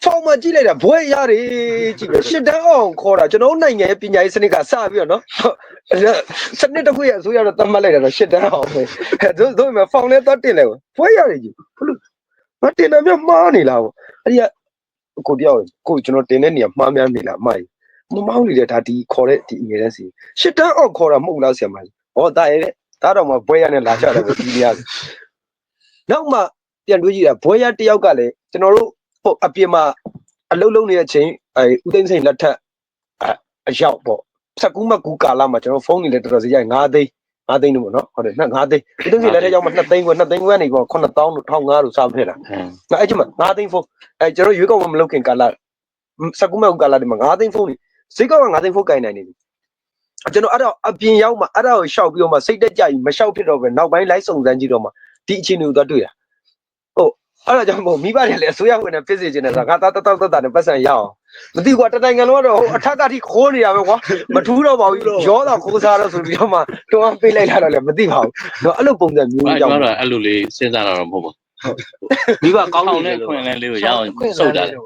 ဖောင်မှာကြည့်လိုက်တာဘွဲရတယ်ကြည့်ပဲရှစ်တန်းအောင်ခေါ်တာကျွန်တော်နိုင်ငံရဲ့ပညာရေးစနစ်ကစပြီးတော့နော်စနစ်တစ်ခုရဲ့အစိုးရတော့တတ်မှတ်လိုက်တာတော့ရှစ်တန်းအောင်ပဲတို့မှဖောင်လဲတော့တင်လိုက်ဘွဲရတယ်ကြည့်ဘလို့မတင်တယ်မြမှားနေလားပေါ့အဲ့ဒီကကိုတယောက်ကိုကျွန်တော်တင်တဲ့နေရာမှားများနေလားအမကြီးမမောင်းနေတယ်ဒါဒီခေါ်တဲ့ဒီအငယ်တန်းစီရှစ်တန်းအောင်ခေါ်တာမဟုတ်လားဆရာမကြီးဟောတာရဲ့ဒါတော့မှဘွဲရနဲ့လာချတယ်ပဲဒီနေရာနောက်မှပြန်တွေးကြည့်တာဘွဲရတယောက်ကလည်းကျွန်တော်တို့ဟုတ်အပြင်မှာအလုံးလုံးနေတဲ့အချိန်ဦးသိန်းစိန်လက်ထက်အရောက်ပေါ့စကူးမကူကာလာမှာကျွန်တော်ဖုန်းနေလဲတော်တော်စီရိုက်9သိန်းလို့ပေါ့နော်ဟုတ်တယ်9သိန်းဦးသိန်းစိန်လက်ထက်ရောက်မှ2သိန်းကနေပေါ့9000လို့1500လို့စဖြစ်တာအဲ့ကျမှ9သိန်းဖုန်းကျွန်တော်ရွေးကောက်မလုပ်ခင်ကာလာစကူးမကူကာလာဒီမှာ9သိန်းဖုန်းနေစိတ်ကောက9သိန်းဖုန်းကင်နိုင်နေပြီကျွန်တော်အဲ့တော့အပြင်ရောက်မှအဲ့ဒါကိုရှောက်ပြီးတော့မှစိတ်တက်ကြပြီမရှောက်ဖြစ်တော့ပဲနောက်ပိုင်းလိုက်စုံစမ်းကြည့်တော့မှဒီအခြေအနေကိုသွားတွေ့တာဟုတ်အဲ့ဒါကြောင့်မို့မိဘတွေလည်းအစိုးရဝင်နေဖြစ်စေချင်တယ်ဆိုတာငါသားတောက်နဲ့ပတ်စံရအောင်မသိကွာတနိုင်ငံလုံးကတော့အထက်ကထိခိုးနေတာပဲကွာမထူးတော့ပါဘူးရောတော့ခိုးစားတော့ဆိုပြီးတော့မှတွန်းပေးလိုက်လာတော့လည်းမသိပါဘူးတော့အဲ့လိုပုံစံမျိုးကြောင့်တော့အဲ့လိုလေးစဉ်းစားတာတော့မဟုတ်ပါမိဘကောင်းတဲ့ခွင့်လေးကိုရအောင်စုတ်တာလေ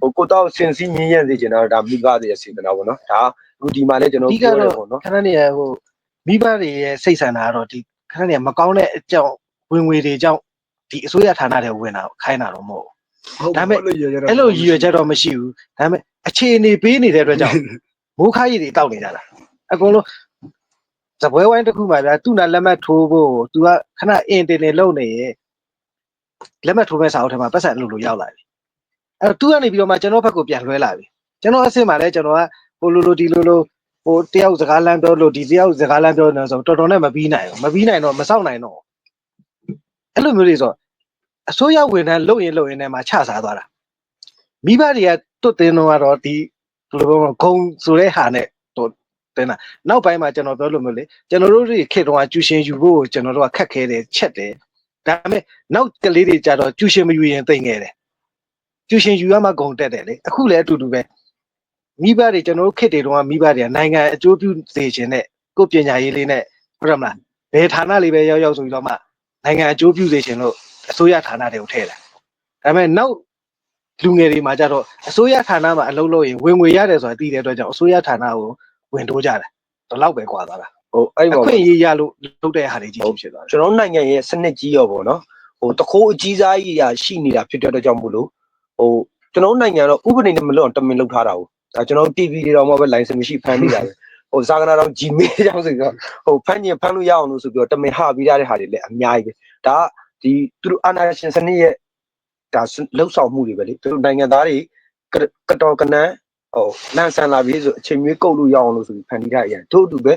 ဟိုကိုတော့စင်စီမြင်းရစေချင်တာဒါမိဘတွေရဲ့စေတနာပေါ့နော်ဒါအခုဒီမှာလည်းကျွန်တော်ပြောတယ်ပေါ့နော်ခဏနေဟိုမိဘတွေရဲ့စိတ်ဆန္ဒကတော့ဒီခဏနေမကောင်းတဲ့အကြောင်းဝင်ငွေတွေကြောင့်ဒီအစိုးရဌာနတွေဝင်တာခိုင်းတာတော့မဟုတ်ဘူးဒါပေမဲ့အဲ့လိုရည်ရွယ်ချက်တော့မရှိဘူးဒါပေမဲ့အခြေအနေပေးနေတဲ့အတွက်ကြောင့်မိုးခါးရည်တွေတောက်နေကြတာအကုန်လုံးသပွဲဝိုင်းတစ်ခုမှဗျာသူ့နာလက်မှတ်ထိုးဖို့သူကခဏအင်တင်နေလုံနေရင်လက်မှတ်ထိုးမဲ့စာအုပ်ထဲမှာပတ်စံလို့ရောက်လာပြီအဲ့တော့သူကနေပြီးတော့မှကျွန်တော်ဘက်ကိုပြန်လွှဲလာပြီကျွန်တော်အဆင့်မှာလဲကျွန်တော်ကဟိုလိုဒီလိုဟိုတယောက်စကားလမ်းပြောလို့ဒီတယောက်စကားလမ်းပြောနေဆိုတော်တော်နဲ့မပြီးနိုင်တော့မစောင့်နိုင်တော့အဲ့လိုမျိုးတွေဆိုအစိုးရဝန်ထမ်းလုပ်ရင်နဲ့မှချစားသွားတာမိဘတွေကတွတ်တင်တော့ကတော့ဒီဘယ်လိုပြောမလဲဂုံဆိုတဲ့ဟာနဲ့တော့တင်တာနောက်ပိုင်းမှာကျွန်တော်ပြောလို့မျိုးလေကျွန်တော်တို့တွေခေတ်တုန်းကကျူရှင်ယူဖို့ကျွန်တော်တို့ကခက်ခဲတယ်ချက်တယ်ဒါပေမဲ့နောက်ကလေးတွေကြတော့ကျူရှင်မယူရင်သိမ့်ခဲ့တယ်ကျူရှင်ယူရမှဂုံတက်တယ်လေအခုလည်းအတူတူပဲမိဘတွေကျွန်တော်တို့ခေတ်တွေတုန်းကမိဘတွေကနိုင်ငံအကျိုးပြုစေခြင်းနဲ့ကိုယ်ပညာရေးလေးနဲ့ဟုတ်တယ်မလားဘယ်ဌာနလေးပဲရောက်ဆိုပြီးတော့မှနိုင်ငံအကျိုးပြုစေခြင်းလို့အစိုးရဌာနတွေကိုထည့်တယ်ဒါပေမဲ့နောက်လူငယ်တွေမှာကြတော့အစိုးရဌာနမှာအလုပ်လုပ်ရင်ဝင်ငွေရတယ်ဆိုတာသိတဲ့အတွက်ကြောင့်အစိုးရဌာနကိုဝင်တိုးကြတယ်ဒီလောက်ပဲကွာသွားတာဟုတ်အဲ့ပေါ့အခွင့်အရေးရလို့လုပ်တဲ့ဟာတွေကြီးဖြစ်သွားတယ်ကျွန်တော်နိုင်ငံရဲ့စနစ်ကြီးရောပေါ့နော်ဟိုတခိုးအကြီးစားကြီးရာရှိနေတာဖြစ်တဲ့အတွက်ကြောင့်မို့လို့ဟိုကျွန်တော်နိုင်ငံတော့ဥပဒေနဲ့မလွတ်အောင်တမင်လုပ်ထားတာဟုတ်ဒါကျွန်တော် TV တွေတော့မှပဲ license မရှိဖမ်းနေတာပဲဟိုဇာကနာတော့ Gmail ကြောင့်ဆိုပြီးတော့ဟိုဖမ်းလို့ရအောင်လို့ဆိုပြီးတော့တမင်ဟပြီးထားတဲ့ဟာတွေလည်းအများကြီးပဲဒါဒီသူတို့အာဏာရှင်စနစ်ရဲ့ဒါလှုပ်ဆောင်မှုတွေပဲလေသူတို့နိုင်ငံသားတွေကတော်ကနန်းဟိုလန့်ဆန်လာပြီဆိုအချိန်မျိုးကုတ်လို့ရအောင်လို့ဆိုပြီးဖန်တီးထားရထို့အတူပဲ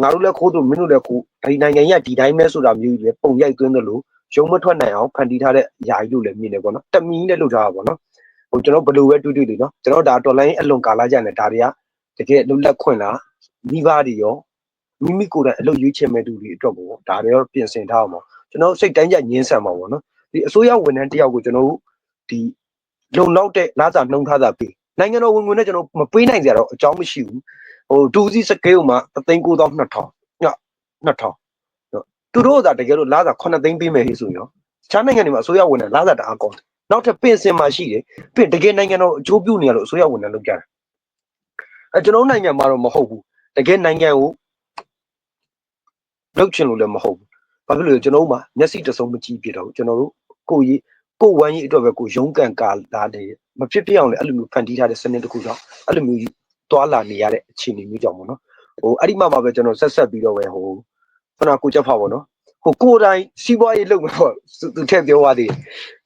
ငါတို့လည်းခိုးတို့မင်းတို့လည်းခိုးဒီနိုင်ငံကြီးကဒီတိုင်းပဲဆိုတာမျိုးကြီးပဲပုံရိုက်သွင်းတယ်လို့ရုံမထွက်နိုင်အောင်ဖန်တီးထားတဲ့ယာကြီးလို့လည်းမြင်တယ်ပေါ့နော်တမီးနဲ့လှုပ်ထားတာပေါ့နော်ဟိုကျွန်တော်ဘယ်လိုပဲတွေးလေနော်ကျွန်တော်ဒါတော်လိုင်းအလွန်ကာလာကြတယ်ဒါတွေကတကယ်လွတ်လပ်ခွင့်လားမိဘတွေရောမိမိကိုယ်တိုင်အလုပ်ရွေးချယ်မဲ့သူတွေအတွက်ကိုဒါတွေရောပြင်ဆင်ထားအောင်ပေါ့ကျွန်တော်စိတ်တိုင်းကြငင်းဆန်ပါပေါ့နော်ဒီအစိုးရဝန်ထမ်းတယောက်ကိုကျွန်တော်တို့ဒီလုံလောက်တဲ့လာစာနှုံထားတာပေးနိုင်ငံတော်ဝင်ငွေနဲ့ကျွန်တော်မပေးနိုင်ကြတော့အကြောင်းမရှိဘူးဟိုဒူးစီစကေးမှာ3,900,000သူတို့ကတကယ်လို့လာစာ9သိန်းပေးမယ်ဟိဆိုရောချားနိုင်ငံတွေမှာအစိုးရဝန်ထမ်းလာစာတအားကောင်းတယ်နောက်ထပ်ပင်စင်မှာရှိတယ်ပြင်တကယ်နိုင်ငံတော်အကျိုးပြုနေရလို့အစိုးရဝန်ထမ်းလုပ်ကြတယ်ကျွန်တော်နိုင်ငံမှာတော့မဟုတ်ဘူးတကယ်နိုင်ငံကိုလုပ်ချင်လို့လည်းမဟုတ်ဘူးဘာဖြစ်လို့လဲကျွန်တော်တို့မှာမျက်စိတစုံမကြည့်ပြတော့ကျွန်တော်တို့ကိုဝမ်းကြီးအတွက်ပဲကိုရုံးကန်ကာလာတယ်မဖြစ်ပြအောင်လေအဲ့လိုမျိုးဖန်တီးထားတဲ့စနစ်တစ်ခုကြောင့်အဲ့လိုမျိုးတွာလာနေရတဲ့အခြေအနေမျိုးကြောင့်ပေါ့နော်ဟိုအဲ့ဒီမှာပဲကျွန်တော်ဆက်ပြီးတော့ပဲဟိုခဏကိုချက်ဖောက်ပေါ့နော်ဟိုကိုတိုင်းစီးပွားရေးလုပ်မှာပေါ့သူထည့်ပြောသွားသေးတယ်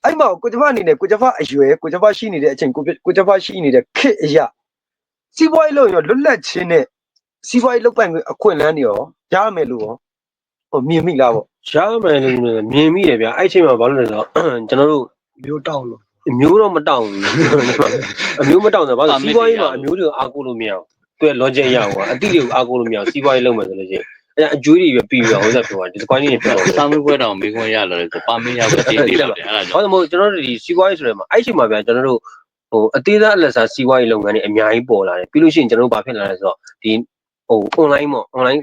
အဲ့မှာကိုချက်ဖအနေနဲ့ကိုချက်ဖအရွယ်ကိုချက်ဖရှိနေတဲ့အချိန်ကိုချက်ဖရှိနေတဲ့ခစ်အရာစီးပွားရေးလုပ်ရောလွတ်လပ်ခြင်းနဲ့စီးပွားရေးလုပ်ပိုင်ခွင့်အခွင့်အလမ်းတွေရောရမယ်လို့ရောဟိုမြင်မိလားပေါ့ရမယ်လို့မြင်မိရဗျအဲ့ချိန်မှာဘာလို့လဲဆိုတော့ကျွန်တော်တို့မျိုးတောက်လို့အမျိုးတော့မတောက်ဘူးအမျိုးမတောက်တယ်ဘာလို့စီးပွားရေးမှာအမျိုးတွေကိုအားကိုးလို့မရဘူးသူက logic ရအောင်အတိတွေကိုအားကိုးလို့မရဘူးစီးပွားရေးလုပ်မယ်ဆိုလို့ရှိရင်အကျွေးတွေပဲပြီးပြီးတော့ဟိုဆက်ပြောတာဒီစကွိုင်းလေးတွေပြောတော့စာမေးပွဲတောင်မေးခွန်းရလာတယ်ဆိုပါမင်းရပဲတင်းနေတယ်အဲ့ဒါကြောင့်ဟုတ်တယ်မို့ကျွန်တော်တို့ဒီစီးပွားရေးဆိုတဲ့မှာအဲ့ချိန်မှာဗျာကျွန်တော်တို့ဟိုအသေးသားအလက်စားစီးပွားရေးလုပ်ငန်းတွေအများကြီးပေါ်လာတယ်ပြီးလို့ရှိရင်ကျွန်တော်တို့ဘာဖြစ်လာလဲဆိုတော့ဒီဟို online ပေါ့ online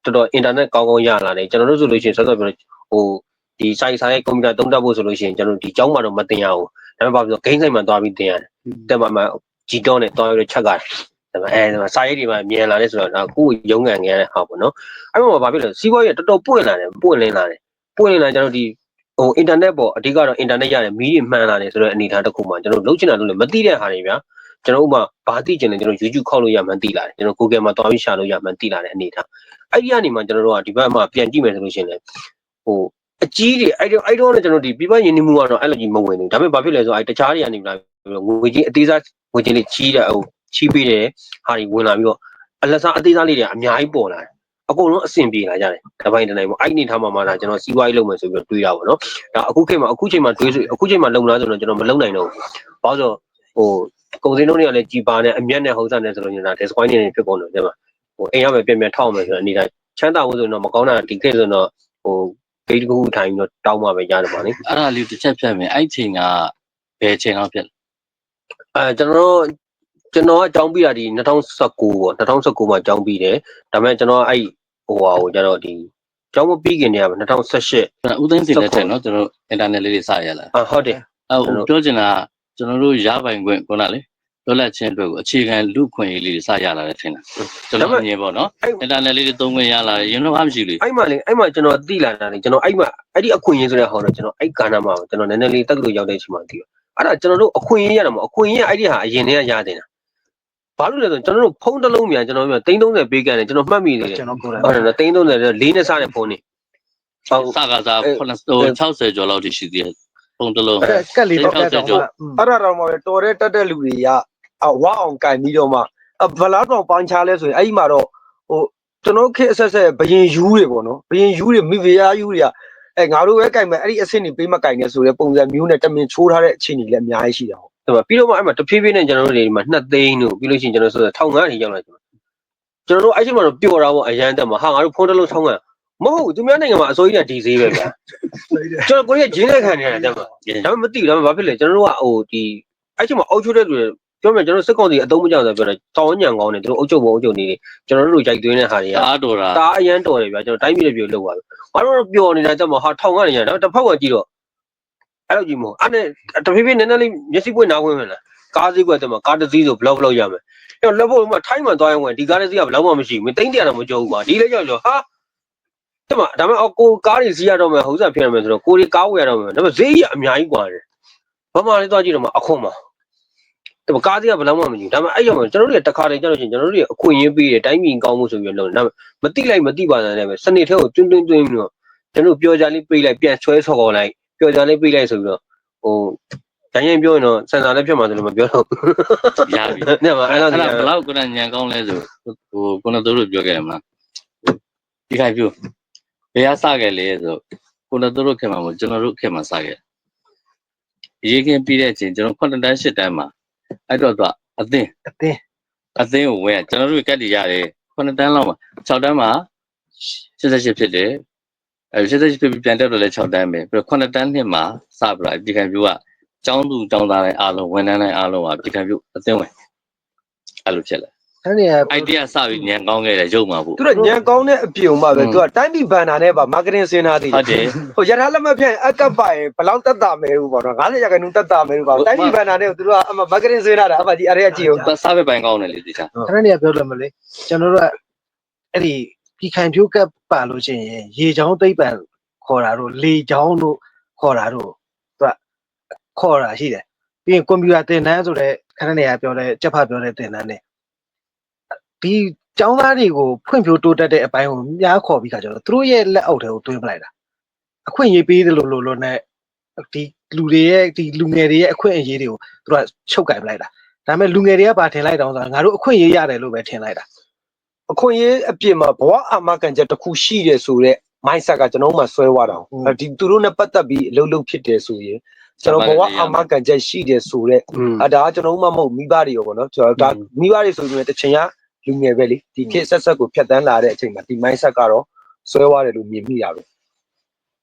တော်တော် internet ကောင်းကောင်းရလာတယ်ကျွန်တော်တို့ဆိုလို့ရှိရင်ဆက်ဆက်ပြောဟိုဒီ site ရဲ့ကွန်ပျူတာသုံးတတ်ဖို့ဆိုလို့ရှိရင်ကျွန်တော်တို့ဒီကျောင်းမှာတော့မတင်ရဘူး ဒါပေမဲ့ဘာလို့ဂိမ်းဆိုင်မှာသွားပြီးတင်ရတယ်တက်မှာဂျီတော့နဲ့သွားပြီးချက်ရတယ်ဒါပေမဲ့စာရေးတွေမှာမြန်လာတယ်ဆိုတော့ဒါကိုယ်ရုံးကန်ခဲ့တဲ့ဟာပေါ့နော်အဲ့မှာဘာဖြစ်လဲစီးပွားရေးတော်တော်ပွင့်လာတယ်ပွင့်လင်းလာကျွန်တော်ဒီဟိုအင်တာနက်ပေါ့အဓိကတော့အင်တာနက်ရတယ်မီးတွေမှန်လာတယ်ဆိုတော့အနေထားတစ်ခုမှကျွန်တော်လုံးချင်တာလို့လည်းမသိတဲ့ဟာတွေဗျာကျွန်တော်ဥပမာဘာသိချင်လဲကျွန်တော် YouTube ခောက်လို့ရမှန်းသိလာတယ်ကျွန်တော် Google မှာသွားပြီးရှာလို့ရမှန်းသိလာတဲ့အနေထားအဲ့ဒီကနေမှကျွန်တော်တို့ကဒီဘက်မှာပြန်ကြည့်မယ်ဆိုလို့ရှိရင်လည်းဟိုအကြီးတွေအဲ့တော့လည်းကျွန်တော်ဒီပြပရင်းနှီးမှုကတော့အဲ့လိုကြီးမဝင်ဘူးဒါပေမဲ့ဘာဖြစ်လဲဆိုတော့အဲ့တခြားတွေကနေလာငွေကြီးအသေးစားငွေကြီးလေးကြီးတဲ့ဟိုချီးပေးတယ်ဟာတွေဝင်လာပြီးတော့အလက်စားအသေးစားလေးတွေအများကြီးပေါ်လာတယ်အကုန်လုံးအဆင်ပြေလာကြတယ်တပိုင်းတနိုင်ပေါ့အဲ့ဒီထားမှာဒါကျွန်တော်စီးပွားရေးလုပ်မယ်ဆိုပြီးတော့တွေးတာပေါ့နော်ဒါအခုချိန်မှာတွေးဆိုအခုချိန်မှာလုံလားဆိုတော့ကျွန်တော်မလုံနိုင်တော့ဘူးဘာလို့ဆိုဟိုကုန်စည်နှုန်းတွေကလည်းကြီးပါနေအမျက်နဲ့ဟုတ်စားနေဆိုလို့ညတာ discount နေဖြစ်ကုန်တယ်တဲ့မှာဟိုအိမ်ရမယ်ပြန်ထောက်မယ်ဆိုတော့အနေတိုင်းချမ်းသာဖို့ဆိုတော့မကောင်းတာဒီခေတ်ဆိုတော့ဟိုဂိတ်တစ်ခုထိုင်ပြီးတော့တောင်းမှပဲရတယ်ပါလေအဲ့ဒါလေးတစ်ချက်ဖြတ်မယ်အဲ့ချိန်ကဘယ်ချိန်လောက်ဖြစ်လဲကျွန်တော်အကြောင်းပြီးတာဒီ2019ပေါ့2019မှာအကြောင်းပြီးတယ်ဒါပေမဲ့ကျွန်တော်အဲ့ဟိုဟာကိုကျတော့ဒီအကြောင်းမပြီးခင်တည်းက2018ဦးသိန်းစင်လက်ထက်နော်ကျွန်တော်အင်တာနက်လေးတွေစရလာဟုတ်တယ်အဲ့ပြောချင်တာကျွန်တော်တို့ရပိုင်ခွင့်ခုနလေလွတ်လပ်ခြင်းအတွက်ကိုအခြေခံလူခွင့်ရေးလေးတွေစရလာတယ်ထင်တာကျွန်တော်မြင်ပေါ့နော်အင်တာနက်လေးတွေသုံးခွင့်ရလာတယ်ရင်တော့မရှိလေအဲ့မှာကျွန်တော်သိလာတာလေကျွန်တော်အဲ့မှာအဲ့ဒီအခွင့်အရေးဆိုတဲ့ဟောတော့ကျွန်တော်အဲ့ကာနာမှာကျွန်တော်နည်းနည်းလေးတက်လို့ရောက်တဲ့အချိန်မှာသိတယ်အဲ့ဒါကျွန်တော်တို့အခွင့်အရေးရတာမဟုတ်အခွင့်အရေးအဲ့ဒီဟာအရင်တည်းကရတင်တာဘာလို့လဲဆိုကျွန်တော်တို့ဖုန်းတစ်လုံးမြန်ကျွန်တော်ပြော330ပေးကန်တယ်ကျွန်တော်မှတ်မိနေတယ်ကျွန်တော်ကိုယ်တိုင်ဟုတ်တယ်330လေးနဲ့စားတဲ့ဖုန်းနေဟုတ်စကားစား60ကျော်လောက်ထိရှိသေးတယ်ဖုန်းတစ်လုံးကက်လေးတော့အဲ့ဒါတော့မှပဲတော်တဲ့တက်တဲ့လူတွေကဝါအောင်ကင်ပြီးတော့မှဘလာတော့ပန်းချလဲဆိုရင်အဲ့ဒီမှာတော့ဟိုကျွန်တော်ခေတ်အဆက်ဆက်ဘယင်ယူတွေပေါ့နော်ဘယင်ယူတွေမိဖုရားယူတွေကငါတို့ပဲကင်မယ်အဲ့ဒီအဆင့်တွေပေးမကင်နဲ့ဆိုတဲ့ပုံစံမျိုးနဲ့တမင်ချိုးထားတဲ့အခြေအနေလည်းအများကြီးရှိတာဟုတ်ပြီးတော့မှအဲ့မှာတဖြည်းဖြည်းနဲ့ကျွန်တော်တို့တွေဒီမှာ2သိန်းတို့ပြီးလို့ရှိရင်ကျွန်တော်ဆို1500ထိရောက်လာကျွန်တော်တို့အဲ့ချိန်မှာတော့ပျော်တာပေါ့အရန်တက်မှာဟာငါတို့ဖုန်းတစ်လုံး1500မဟုတ်သူများနိုင်ငံမှာအစိုးရကဒီဈေးပဲဗျာကျွန်တော်ကိုကြီးဂျင်းလက်ခံနေတာတက်မှာဒါပေမဲ့မသိဘူးဒါပေမဲ့ဘာဖြစ်လဲကျွန်တော်တို့ကဟိုဒီအဲ့ချိန်မှာအုပ်ချုပ်တဲ့သူတွေပြောမယ်ကျွန်တော်စစ်ကောင်စီအသုံးမကျတော့ပြောတယ်တောင်းညံကောင်းတယ်သူတို့အုပ်ချုပ်နေတယ်ကျွန်တော်တို့ရိုက်သွင်းတဲ့ဟာတွေကအားတော်တာဒါအရန်တော်တယ်ဗျာကျွန်တော်တိုင်းပြည်တွေပြောလို့ပါငါတို့ပျော်နေတာတက်မှာဟာထောင်ကနေရတော့တစ်ဖက်ကကြည့်တော့အဲ့လိုကြီးမဟုတ်အဲ့နဲ့တဖြည်းဖြည်းနည်းနည်းလေးမျက်စိပွင့်နားဝင်မလားကားစည်းကွက်တက်မှာကားတစ်စီးဆိုဘလောက်ရမယ်အဲ့တော့လက်ဖို့မှာထိုင်းမှာသွားရင်ဝင်ဒီကားတစ်စီးကဘလောက်မှမရှိဘူးမသိန်း100တော့မကြောက်ဘူးပါဒီလေးကြောက်ဟာတက်မှာဒါပေမဲ့ကိုကားတွေစီးရတော့မယ်ဟုတ်စားဖြစ်ရမယ်ဆိုတော့ကိုတွေကားဝယ်ရတော့မယ်ဒါပေမဲ့ဈေးကြီးအများကြီးกว่าတယ်ဘာမှလည်းသွားကြည့်တော့မှအခုမှတကားစီကဘယ်လောက်မှမကြည့်ဒါပေမဲ့အဲ့ကြောင့်ကျွန်တော်တို့တခါတည်းကြလို့ရှိရင်ကျွန်တော်တို့အခွင့်အရေးပေးတယ်တိုင်းပြည်ကောင်းမှုဆိုပြီးတော့လုပ်တယ်ဒါပေမဲ့မတိလိုက်မတိပါနဲ့ပဲစနေထဲကိုတွင်းပြီးတော့ကျွန်တော်ပြောကြလေးပေးလိုက်ပြန်ဆွဲဆော်ခေါ်လိုက်ပြောကြလေးပေးလိုက်ဆိုပြီးတော့ဟိုတိုင်းရင်ပြောရင်တော့စင်တာလည်းဖြစ်မှာဆိုလို့မပြောတော့ရပြီနဲ့မှာအဲ့ဒါဘယ်လောက်ကညံကောင်းလဲဆိုဟိုကိုနတို့ပြောခဲ့တယ်မလားဒီခိုင်ပြောဘယ်ကစခဲ့လဲဆိုကိုနတို့ခင်မှာမဟုတ်ကျွန်တော်တို့ခင်မှာစခဲ့ရေးခင်ပြီးတဲ့အချိန်ကျွန်တော်9တန်း10တန်းမှာအဲ့တော့အသင်းကိုဝင်ကျွန်တော်တို့ကတ်တည်ရတယ်9တန်းလောက်မှာ6တန်းမှာ88ဖြစ်တယ်88ဖြစ်ပြီးပြန်တက်တော့လဲ6တန်းပဲပြီးတော့9တန်းနှစ်မှာစပြလာဒီခံပြိုးကကျောင်းသူကျောင်းသားတိုင်းအားလုံးဝန်ထမ်းတိုင်းအားလုံးကဒီခံပြိုးအသင်းဝင်အဲ့လိုဖြစ်လာအဲ့ဒီ idea စပြီးညံကောင်းခဲ့တယ်ရုပ်မှာပေါ့သူကညံကောင်းတဲ့အပြုံမှာပဲသူကတိုင်းပြည်ဘန်နာနဲ့ပါ marketing စင်ထားသေးတယ်ဟုတ်တယ်ဟိုရထားလက်မဖြန့်အကပ်ပိုင်ဘလောက်တက်တာမဲဘူးပေါ့နော်90ရာခိုင်နှုန်းတက်တာမဲဘူးပေါ့တိုင်းပြည်ဘန်နာနဲ့သူတို့ကအမ marketing စင်ထားတာအမကြီးအရေးကြီးကိုစားပဲပိုင်ကောင်းတယ်လေဒီချာအဲ့ဒီကပြောလို့မလဲကျွန်တော်တို့ကအဲ့ဒီဒီခိုင်ဖြိုးကပ်ပါလို့ရှိရင်ရေချောင်းသိပ်ပံခေါ်တာတို့လေချောင်းတို့ခေါ်တာတို့သူကခေါ်တာရှိတယ်ပြီးရင်ကွန်ပျူတာသင်တန်းဆိုတဲ့ခဏနေရပြောတဲ့ကြက်ဖပြောတဲ့သင်တန်းနဲ့ဒီကျောင်းသားတွေကိုဖွင့်ဖြိုးတိုးတက်တဲ့အပိုင်းကိုများခေါ်ပြီးခါကျတော့သူတို့ရဲ့လက်အောက်ထဲကိုသွင်းပလိုက်တာအခွင့်အရေးပေးတယ်လို့နဲ့ဒီလူတွေရဲ့ဒီလူငယ်တွေရဲ့အခွင့်အရေးတွေကိုသူတို့ကချုပ်ကင်ပလိုက်တာဒါပေမဲ့လူငယ်တွေကပါထင်လိုက်တော့ဆိုတာငါတို့အခွင့်အရေးရတယ်လို့ပဲထင်လိုက်တာအခွင့်အရေးအပြစ်မှာဘဝအာမခံချက်တစ်ခုရှိတယ်ဆိုတော့ mindset ကကျွန်တော်မှဆွဲသွားတာဒီသူတို့နဲ့ပတ်သက်ပြီးအလုပ်လုပ်ဖြစ်တယ်ဆိုရင်ကျွန်တော်ဘဝအာမခံချက်ရှိတယ်ဆိုတော့ဒါကကျွန်တော်မှမဟုတ်မိဘတွေရောပေါ့နော်ကျွန်တော်ဒါမိဘတွေဆိုရင်တစ်ချိန်ကလူငယ်ပဲလေဒီခေတ်ဆက်ဆက်ကိုဖြတ်တန်းလာတဲ့အချိန်မှာဒီ mindset ကတော့ဆွဲသွားတယ်လို့မြင်မိရပဲ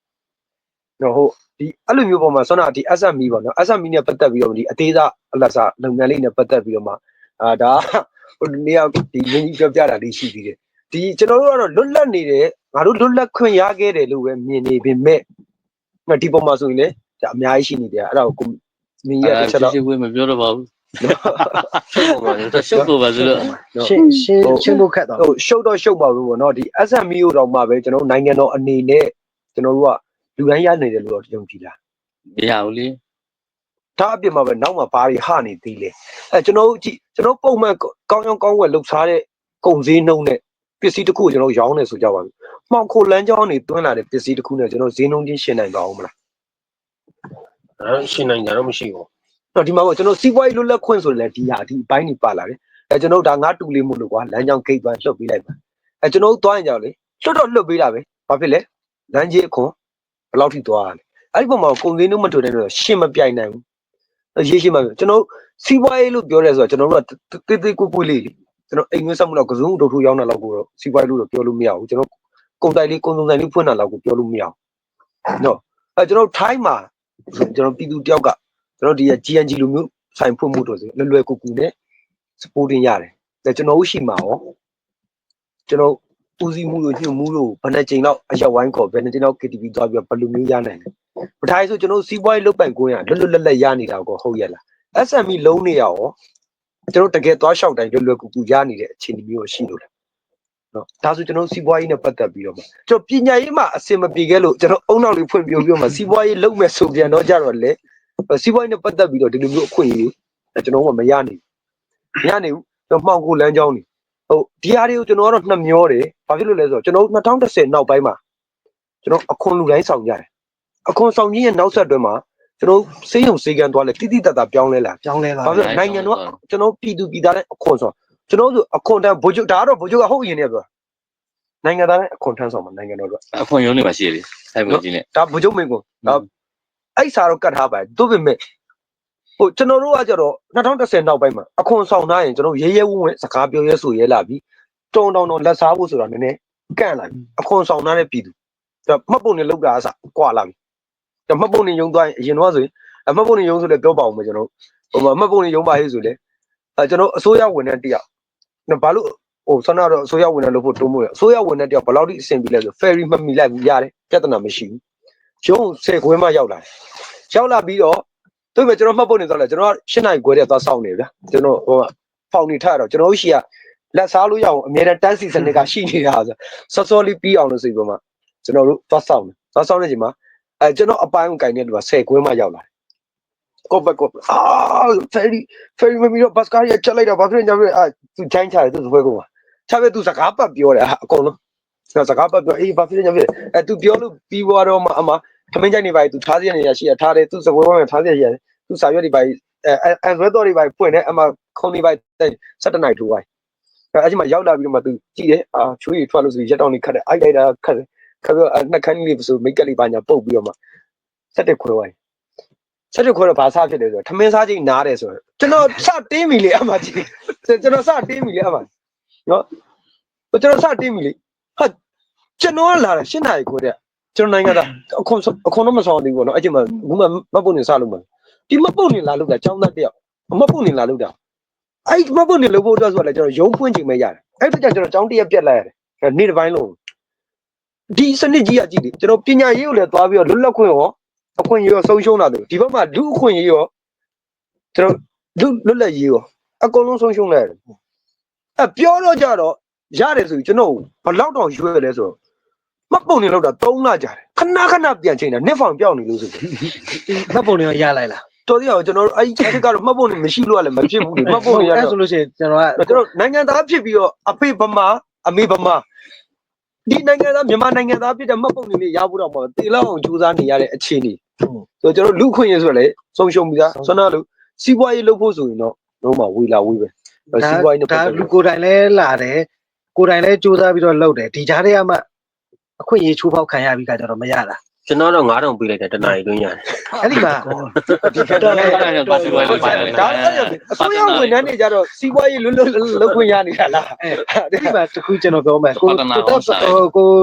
တော့ဟုတ်ဒီအဲ့လိုမျိုးပေါ်မှာဆွမ်းနာဒီ SME ပေါ့နော် SME နဲ့ပတ်သက်ပြီးတော့ဒီအသေးစားအလတ်စားလုပ်ငန်းလေးနဲ့ပတ်သက်ပြီးတော့မှဒါဟိုနေ့ကဒီရင်းကြီးပြောပြတာလေးရှိသေးတယ်ဒီကျွန်တော်တို့ကတော့လွတ်လပ်နေတယ်ငါတို့လွတ်လပ်ခွင့်ရခဲ့တယ်လို့ပဲမြင်နေပေမဲ့ဒီပေါ်မှာဆိုရင်လေဒါအများကြီးရှိနေတယ်အဲ့ဒါကို မင်းရဲ့တစ်ချက်တော့ ရှင်းဝေးမပြောတော့ပါဘူး ရှုပ်ပေါ်ပါဆိုတော့ ရှင်းဖို့ခက်တော့ ဟိုရှုပ်တော့ရှုပ်ပါဘူးပေါ့နော်ဒီ SME ကိုတော့မှပဲကျွန်တော်နိုင်ငံတော်အနေနဲ့ကျွန်တော်တို့ကလူတိုင်းရနေတယ်လို့တော့ယုံကြည်လား မရဘူးလေ ဒါအပြစ်မှာပဲနောက်မှာဘာတွေဟနေသေးလဲကျွန်တော်တို့ကြည့်ကျွန်တော်ပုံမှန်ကောင်းကောင်းဝယ်လှုပ်ရှားတဲ့ကုန်စည်နှုန်းနဲ့ပစ္စည်းတစ်ခုကျွန်တော်ရောင်းနေဆိုကြပါဘူးမှောင်ခိုလမ်းကြောင်းနေတွန်းလာတဲ့ပစ္စည်းတစ်ခုနဲ့ကျွန်တော်ဈေးနှုန်းချင်းရှင်းနိုင်ပါအောင်မလား ရှင်းနိုင်ကြတော့မရှိဘူး တော့ဒီမှာပေါ့ကျွန်တော်စီးပွားရေးလွတ်လပ်ခွင့်ဆိုလည်းဒီဟာဒီအပိုင်းကြီးပါလာတယ်ကျွန်တော်ဒါငါတူလေးမှုလို့ကွာလမ်းကြောင်းဂိတ်သွားလှုပ်ပေးလိုက်ပါကျွန်တော်သွားရင်ကြောက်လေလွတ်တော့လွတ်ပေးတာပဲဘာဖြစ်လဲလမ်းကြီးအခွန်ဘယ်လောက်ထိသွားရလဲအဲ့ဒီပုံမှာကုန်စည်နှုန်းမထွက်တဲ့တော့ရှင်းမပြိုင်နိုင်ဘူးရေးရှင်းမှာကျွန်တော်စီးပွားရေးလို့ပြောရဲဆိုတော့ကျွန်တော်တို့ကတေးသေးကိုလေးကျွန်တော်အိမ်ငွေဆက်မှုတော့ကစုံတို့ထိုးရောက်တာလောက်ကိုတော့စီးပွားရေးလို့တော့ပြောလို့မရဘူးကျွန်တော်ကုန်တိုင်လေးကုန်စုံတိုင်လေးဖွင့်တာလောက်ကိုပြောလို့မရဘူးနော်ကျွန်တော်ထိုင်းမှာကျွန်တော်ပြည်သူတယောက်ကကျွန်တော်ဒီ GNG လိုမျိုးဆိုင်ဖွင့်မှုတော့ဆိုလွယ်လွယ်ကူကူနဲ့ supporting ရတယ်ဒါကျွန်တော်ရှိမှာရောကျွန်တော်ဦးစီးမှုလို့ညှို့မှုလို့ဘယ်နှကြိမ်တော့အရောက်ဝိုင်းခေါ်ဘယ်နှကြိမ်တော့ KTV သွားပြီးဘယ်လိုမျိုးရနိုင်လဲပထိုင်ဆိုကျွန်တော်စီးပွားရေးလုပ်ပိုင်ခွင့်ရလွတ်လွတ်လပ်လပ်ရနေတာကိုဟုတ်ရဲ့လား SME လုံးနေရောကျွန်တော်တကယ်သွားလျှောက်တိုင်းလွယ်လွယ်ကူကူရနေတဲ့အခြေအနေမျိုးရှိလို့လားနော်ဒါဆိုကျွန်တော်စီးပွားရေးနဲ့ပတ်သက်ပြီးတော့ကျွန်တော်ပညာရေးမှာအစင်မပြေခဲ့လို့ကျွန်တော်အုံနောက်လေးဖွင့်ပြီးမှစီးပွားရေးလုပ်မယ်ဆိုပြန်တော့ကြတော့လေစီးပွားရေးနဲ့ပတ်သက်ပြီးတော့ဒီလိုမျိုးအခွင့်အရေးကျွန်တော်ကမရနိုင်ဘူးကျွန်တော်မှောင်ခိုလမ်းကြောင်းနေဟုတ်ဒီဟာတွေကိုကျွန်တော်ကတော့နှမျောတယ်ဘာဖြစ်လို့လဲဆိုတော့ကျွန်တော်2010နောက်ပိုင်းမှာကျွန်တော်အခွန်လူတိုင်းဆောင်ကြတယ်အခွန်ဆောင်ကြီးရဲ့နောက်ဆက်တွဲမှာကျွန်တော်စေးရုံစေးကန်သွားလဲတိတိတတ်တာပြောင်းလဲလာဘာဖြစ်လို့နိုင်ငံတော်ကျွန်တော်ပြည်သူပြည်သားတဲ့အခွန်ဆောင်ကျွန်တော်တို့အခွန်တန်းဗိုလ်ချုပ်ဒါကတော့ဗိုလ်ချုပ်ကဟုတ်ရင်နေပြောနိုင်ငံသားနဲ့အခွန်ထမ်းဆောင်မှာနိုင်ငံတော်တို့အခွင့်အရေးနေမှာရှိတယ်ဆိုင်ပုံကြီးနဲ့ ဒါဗိုလ်ချုပ်မင်းကိုအဲ့စာတော့ကတ်ထားပါတို့ပေမဲ့ဟိုကျွန်တော်တို့ကကြတော့2010နောက်ပိုင်းမှာအခွန်ဆောင်ထားရင်ကျွန်တော်ရဲရဲဝံ့ဝံ့စကားပြောရဲဆိုရဲလာပြီတုံလက်စားဖို့ဆိုတာနည်းနည်းကန့်လာပြီအခွန်ဆောင်ထားတဲ့ပြည်သူမှတ်ပုံနဲ့လောက်တာအစကွာလာပြီမှတ်ပုံနဲ့ယုံသွားရင်အရင်တော့ဆိုရင်မှတ်ပုံနဲ့ယုံဆိုလဲပြောပါအောင်မယ်ကျွန်တော်ဟိုမှတ်ပုံနဲ့ယုံပါရေးဆိုလဲကျွန်တော်အစိုးရဝန်ထမ်းတယောက်ဘာလို့ဟိုဆန္ဒတော့အစိုးရဝန်ထမ်းလို့ဖို့တုံးမို့ရအစိုးရဝန်ထမ်းတယောက်ဘယ်လောက်ထိအဆင်ပြေလဲဆို ferry မမီလိုက်ဘူးရတယ်ပြဿနာမရှိဘူးရုံး10ခွဲမှရောက်လာပြီးတော့တို့ပဲကျွန်တော်မှတ်ဖို့နေသွားလဲကျွန်တော်8နိုင်ခွဲတည်းသွားစောင့်နေဗျာကျွန်တော်ဟိုဖောင်နေထရတော့ကျွန်တော်ရှိရလက်စားလို့ရအောင်အများနဲ့တန်းစီစနစ်ကရှိနေတာဆိုစောစောလေးပြီးအောင်လို့ဆိုပြီးမှကျွန်တော်တို့သွားစောင့်နေချိန်မှာကျွန်တော်အပိုင်းကိုကင်တဲ့လူက10ခွဲမှရောက်လာကော့ဘက်ferry မမီတော့ဘတ်ကားရချက်လိုက်တာဘာဖြစ်လဲညာဖြစ်သူချိုင်းချတယ်သူစပွဲကောင်ချပဲသူစကားပတ်ပြောတယ်အကုန်လုံးစကားပတ်ပြောအေးဘာဖြစ်လဲညာဖြစ်သူပြောလို့ပြီးသွားတော့မှအမထမင်းကြိုက်နေပါသူထားစီရနေရရှိရထားတယ်သူစပွဲကောင်ထားစီရရတယ်သူစာရွက်တွေပါအဲဆွဲတော်တွေပါဖွင့်တယ်အမခုံတွေပါ7နိုင်ထိုးပိုင်းအဲ့ဒီမှာရောက်လာပြီးတော့မှသူကြည့်တယ်ချွေးထွက်လို့ဆိုရက်တောင်းလေးခတ်တယ်အိုက်လိုက်တာခတ်ပြီးနှက်ခမ်းလေးဆိုမိတ်ကလေးပါညာပုတ်ပြီးတော့မှ7ခွဲပိုင်း7ခွဲတော့ဘာစားဖြစ်လဲဆိုတော့ထမင်းစားချိန်နားတယ်ဆိုတော့ကျွန်တော်စတင်းပြီလေအမကြီးကျွန်တော်စတင်းပြီလေအမနော်ကျွန်တော်စတင်းပြီလေဟာကျွန်တော်လာတာ8နာရီခွဲတဲ့ကျွန်တော်နိုင်ငံသားအခွန်တော့မဆောင်သေးဘူးပေါ့နော်အဲ့ချိန်မှာဘူးမပုတ်နေစားလို့မဒီမပုတ်နေလာလို့ကចောင်းသားတယောက်မပုတ်နေလာလို့တာအဲ့မပုတ်နေလို့ဖို့တော့ဆိုတော့ကျွန်တော်ရုံးဖွင့်ချိန်ပဲရတယ်အဲ့တကြကျွန်တော်ចောင်းတရက်ပြက်လိုက်ရတယ်နေ့တစ်ပိုင်းလုံးဒီစနစ်ကြီးကကြည့်လေကျွန်တော်ပညာရေးကိုလည်းသွားပြီးတော့လွတ်လပ်ခွင့်ရောအခွင့်အရေးရောဆုံးရှုံးလာတယ်ဒီဘက်မှာလူအခွင့်အရေးရောကျွန်တော်လွတ်လပ်ရေးရောအကုန်လုံးဆုံးရှုံးလိုက်တယ်ပြောတော့ကြတော့ရတယ်ဆိုကျွန်တော်ဘလောက်တောင်ရွယ်လဲဆိုတော့မပုံနေလောက်တာ3လကြာတယ်ခဏပြန်ချိန်တာနှစ်ဖောင်ပြောင်းနေလို့ဆိုမှတ်ပုံတွေရလိုက်လားတော်သေးအောင်ကျွန်တော်အဲ့ဒီချက်ကတော့မှတ်ပုံတွေမရှိလို့လည်းမဖြစ်ဘူးလေမှတ်ပုံတွေရတော့ဆိုလို့ရှိရင်ကျွန်တော်နိုင်ငံသားဖြစ်ပြီးတော့အဖေဗမာအမေဗမာဒီနိုင်ငံသားမြန်မာနိုင်ငံသားဖြစ်တဲ့မှတ်ပုံတွေရဖို့တော့မဟုတ်တေလောက်အောင်ကြိုးစားနေရတဲ့အခြေအနေဆိုတော့ကျွန်တော်လူခွင့်ရေးဆိုတော့လေဆုံးရှုံးပြီးသားဆွမ်းနာလို့စီးပွားရေးလုပ်ဖို့ဆိုရင်တော့လုံးဝဝေးပဲစီးပွားရေးနဲ့ဒါလူကိုယ်တိုင်လဲလာတယ်ကိုယ်တိုင်လဲစူးစမ်းပြီးတော့လုပ်တယ်ဒီကြားထဲမှာအခွင့်အရေးချိုးဖောက်ခံရပြီးကြတော့မရတာကျွန်တော်တော့9000ပေးလိုက်တယ်တနားရီတွင်းရတယ်အဲ့ဒီမှာဒီကတော့ပါစီဝဲလို့ပါတယ်ဒါအစိုးရဝန်ထမ်းတွေကြတော့စီးပွားရေးလုပ်ခွင့်ရနေတာလားဒီမှာတခုကျွန်တော်ပြောမယ်ကို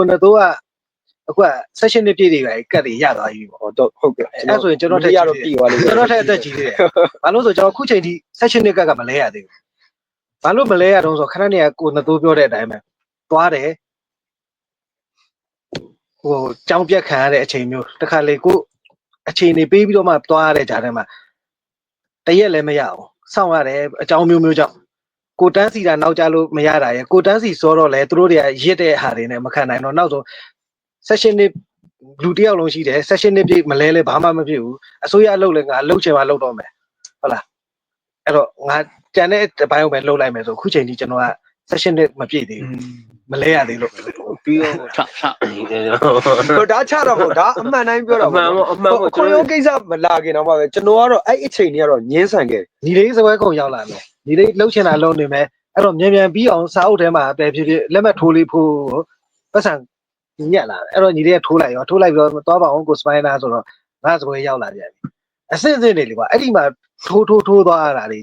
နတော့အခုက session နှစ်ပြည့်တွေပဲကတ်တွေရသွားပြီပေါ့ဟုတ်ကဲ့အဲ့ဆိုရင်ကျွန်တော်ထက်ရတော့ပြီးသွားလိမ့်မယ်ကျွန်တော်ထက်အသက်ကြီးသေးတယ်ဘာလို့ဆိုကျွန်တော်အခုချိန်ထိ session နှစ်ကမလဲရသေးဘူးဘာလို့မလဲရတော့ဆိုခဏနေကိုနသိုးပြောတဲ့အတိုင်းပဲသွားတယ်ဟိုကြောင်းပြက်ခံရတဲ့အချိန်မျိုးတခါလေကိုအချိန်နေပေးပြီးတော့မှသွားရတဲ့ဂျာထဲမှာ တရက်လည်းမရအောင်စောင့်ရတယ်အကြောင်းမျိုးမျိုးကြောင့်ကိုတန်းစီတာနောက်ကြလို့မရတာရယ်ကိုတန်းစီစောတော့လဲသူတို့တွေကရစ်တဲ့ဟာတွေနဲ့မခံနိုင်တော့နောက်ဆုံး session နှစ်လူတယောက်လုံးရှိတယ် session နှစ်ပြည့်မလဲလဲဘာမှမဖြစ်ဘူးအစိုးရအလုပ်လဲငါလှုပ်ချင်မှလှုပ်တော့မယ်ဟုတ်လားအဲ့တော့ငါတန်တဲ့ဘိုင်းကိုပဲလှုပ်လိုက်မယ်ဆိုခုချိန်ကြီးကျွန်တော်က session နှစ်မပြည့်သေးဘူးမလဲရသေးလို့ ပြီးတော့ ထထ ဟိုဒါချတော့မဟုတ်ဒါအမှန်တိုင်းပြောတာ အမှန်ပေါ့ ခွန်ရုံးကိစ္စမလာခင်တော့မှပဲကျွန်တော်ကတော့အဲ့အချိန်ကြီးကတော့ညင်းဆန်ခဲ့ ညီလေးစပွဲကုံရောက်လာမယ်ညီလေးလှုပ်ချင်တာလှုပ်နေမယ်အဲ့တော့မြန်ပြီးအောင်စာအုပ်ထဲမှာပဲဖြစ်ဖြစ်လက်မှတ်ထိုးလေးဖို့ပတ်စံညက်လာတယ်အဲ့တော့ညီလေးကထိုးလိုက်ပြီးတော့သွားပါအောင်ကိုစပိုင်နာဆိုတော့ငါစပွဲရောက်လာပြန်ပြီအစစ်အစစ်နေလေကွာအဲ့ဒီမှာထိုးသွားရတာလေ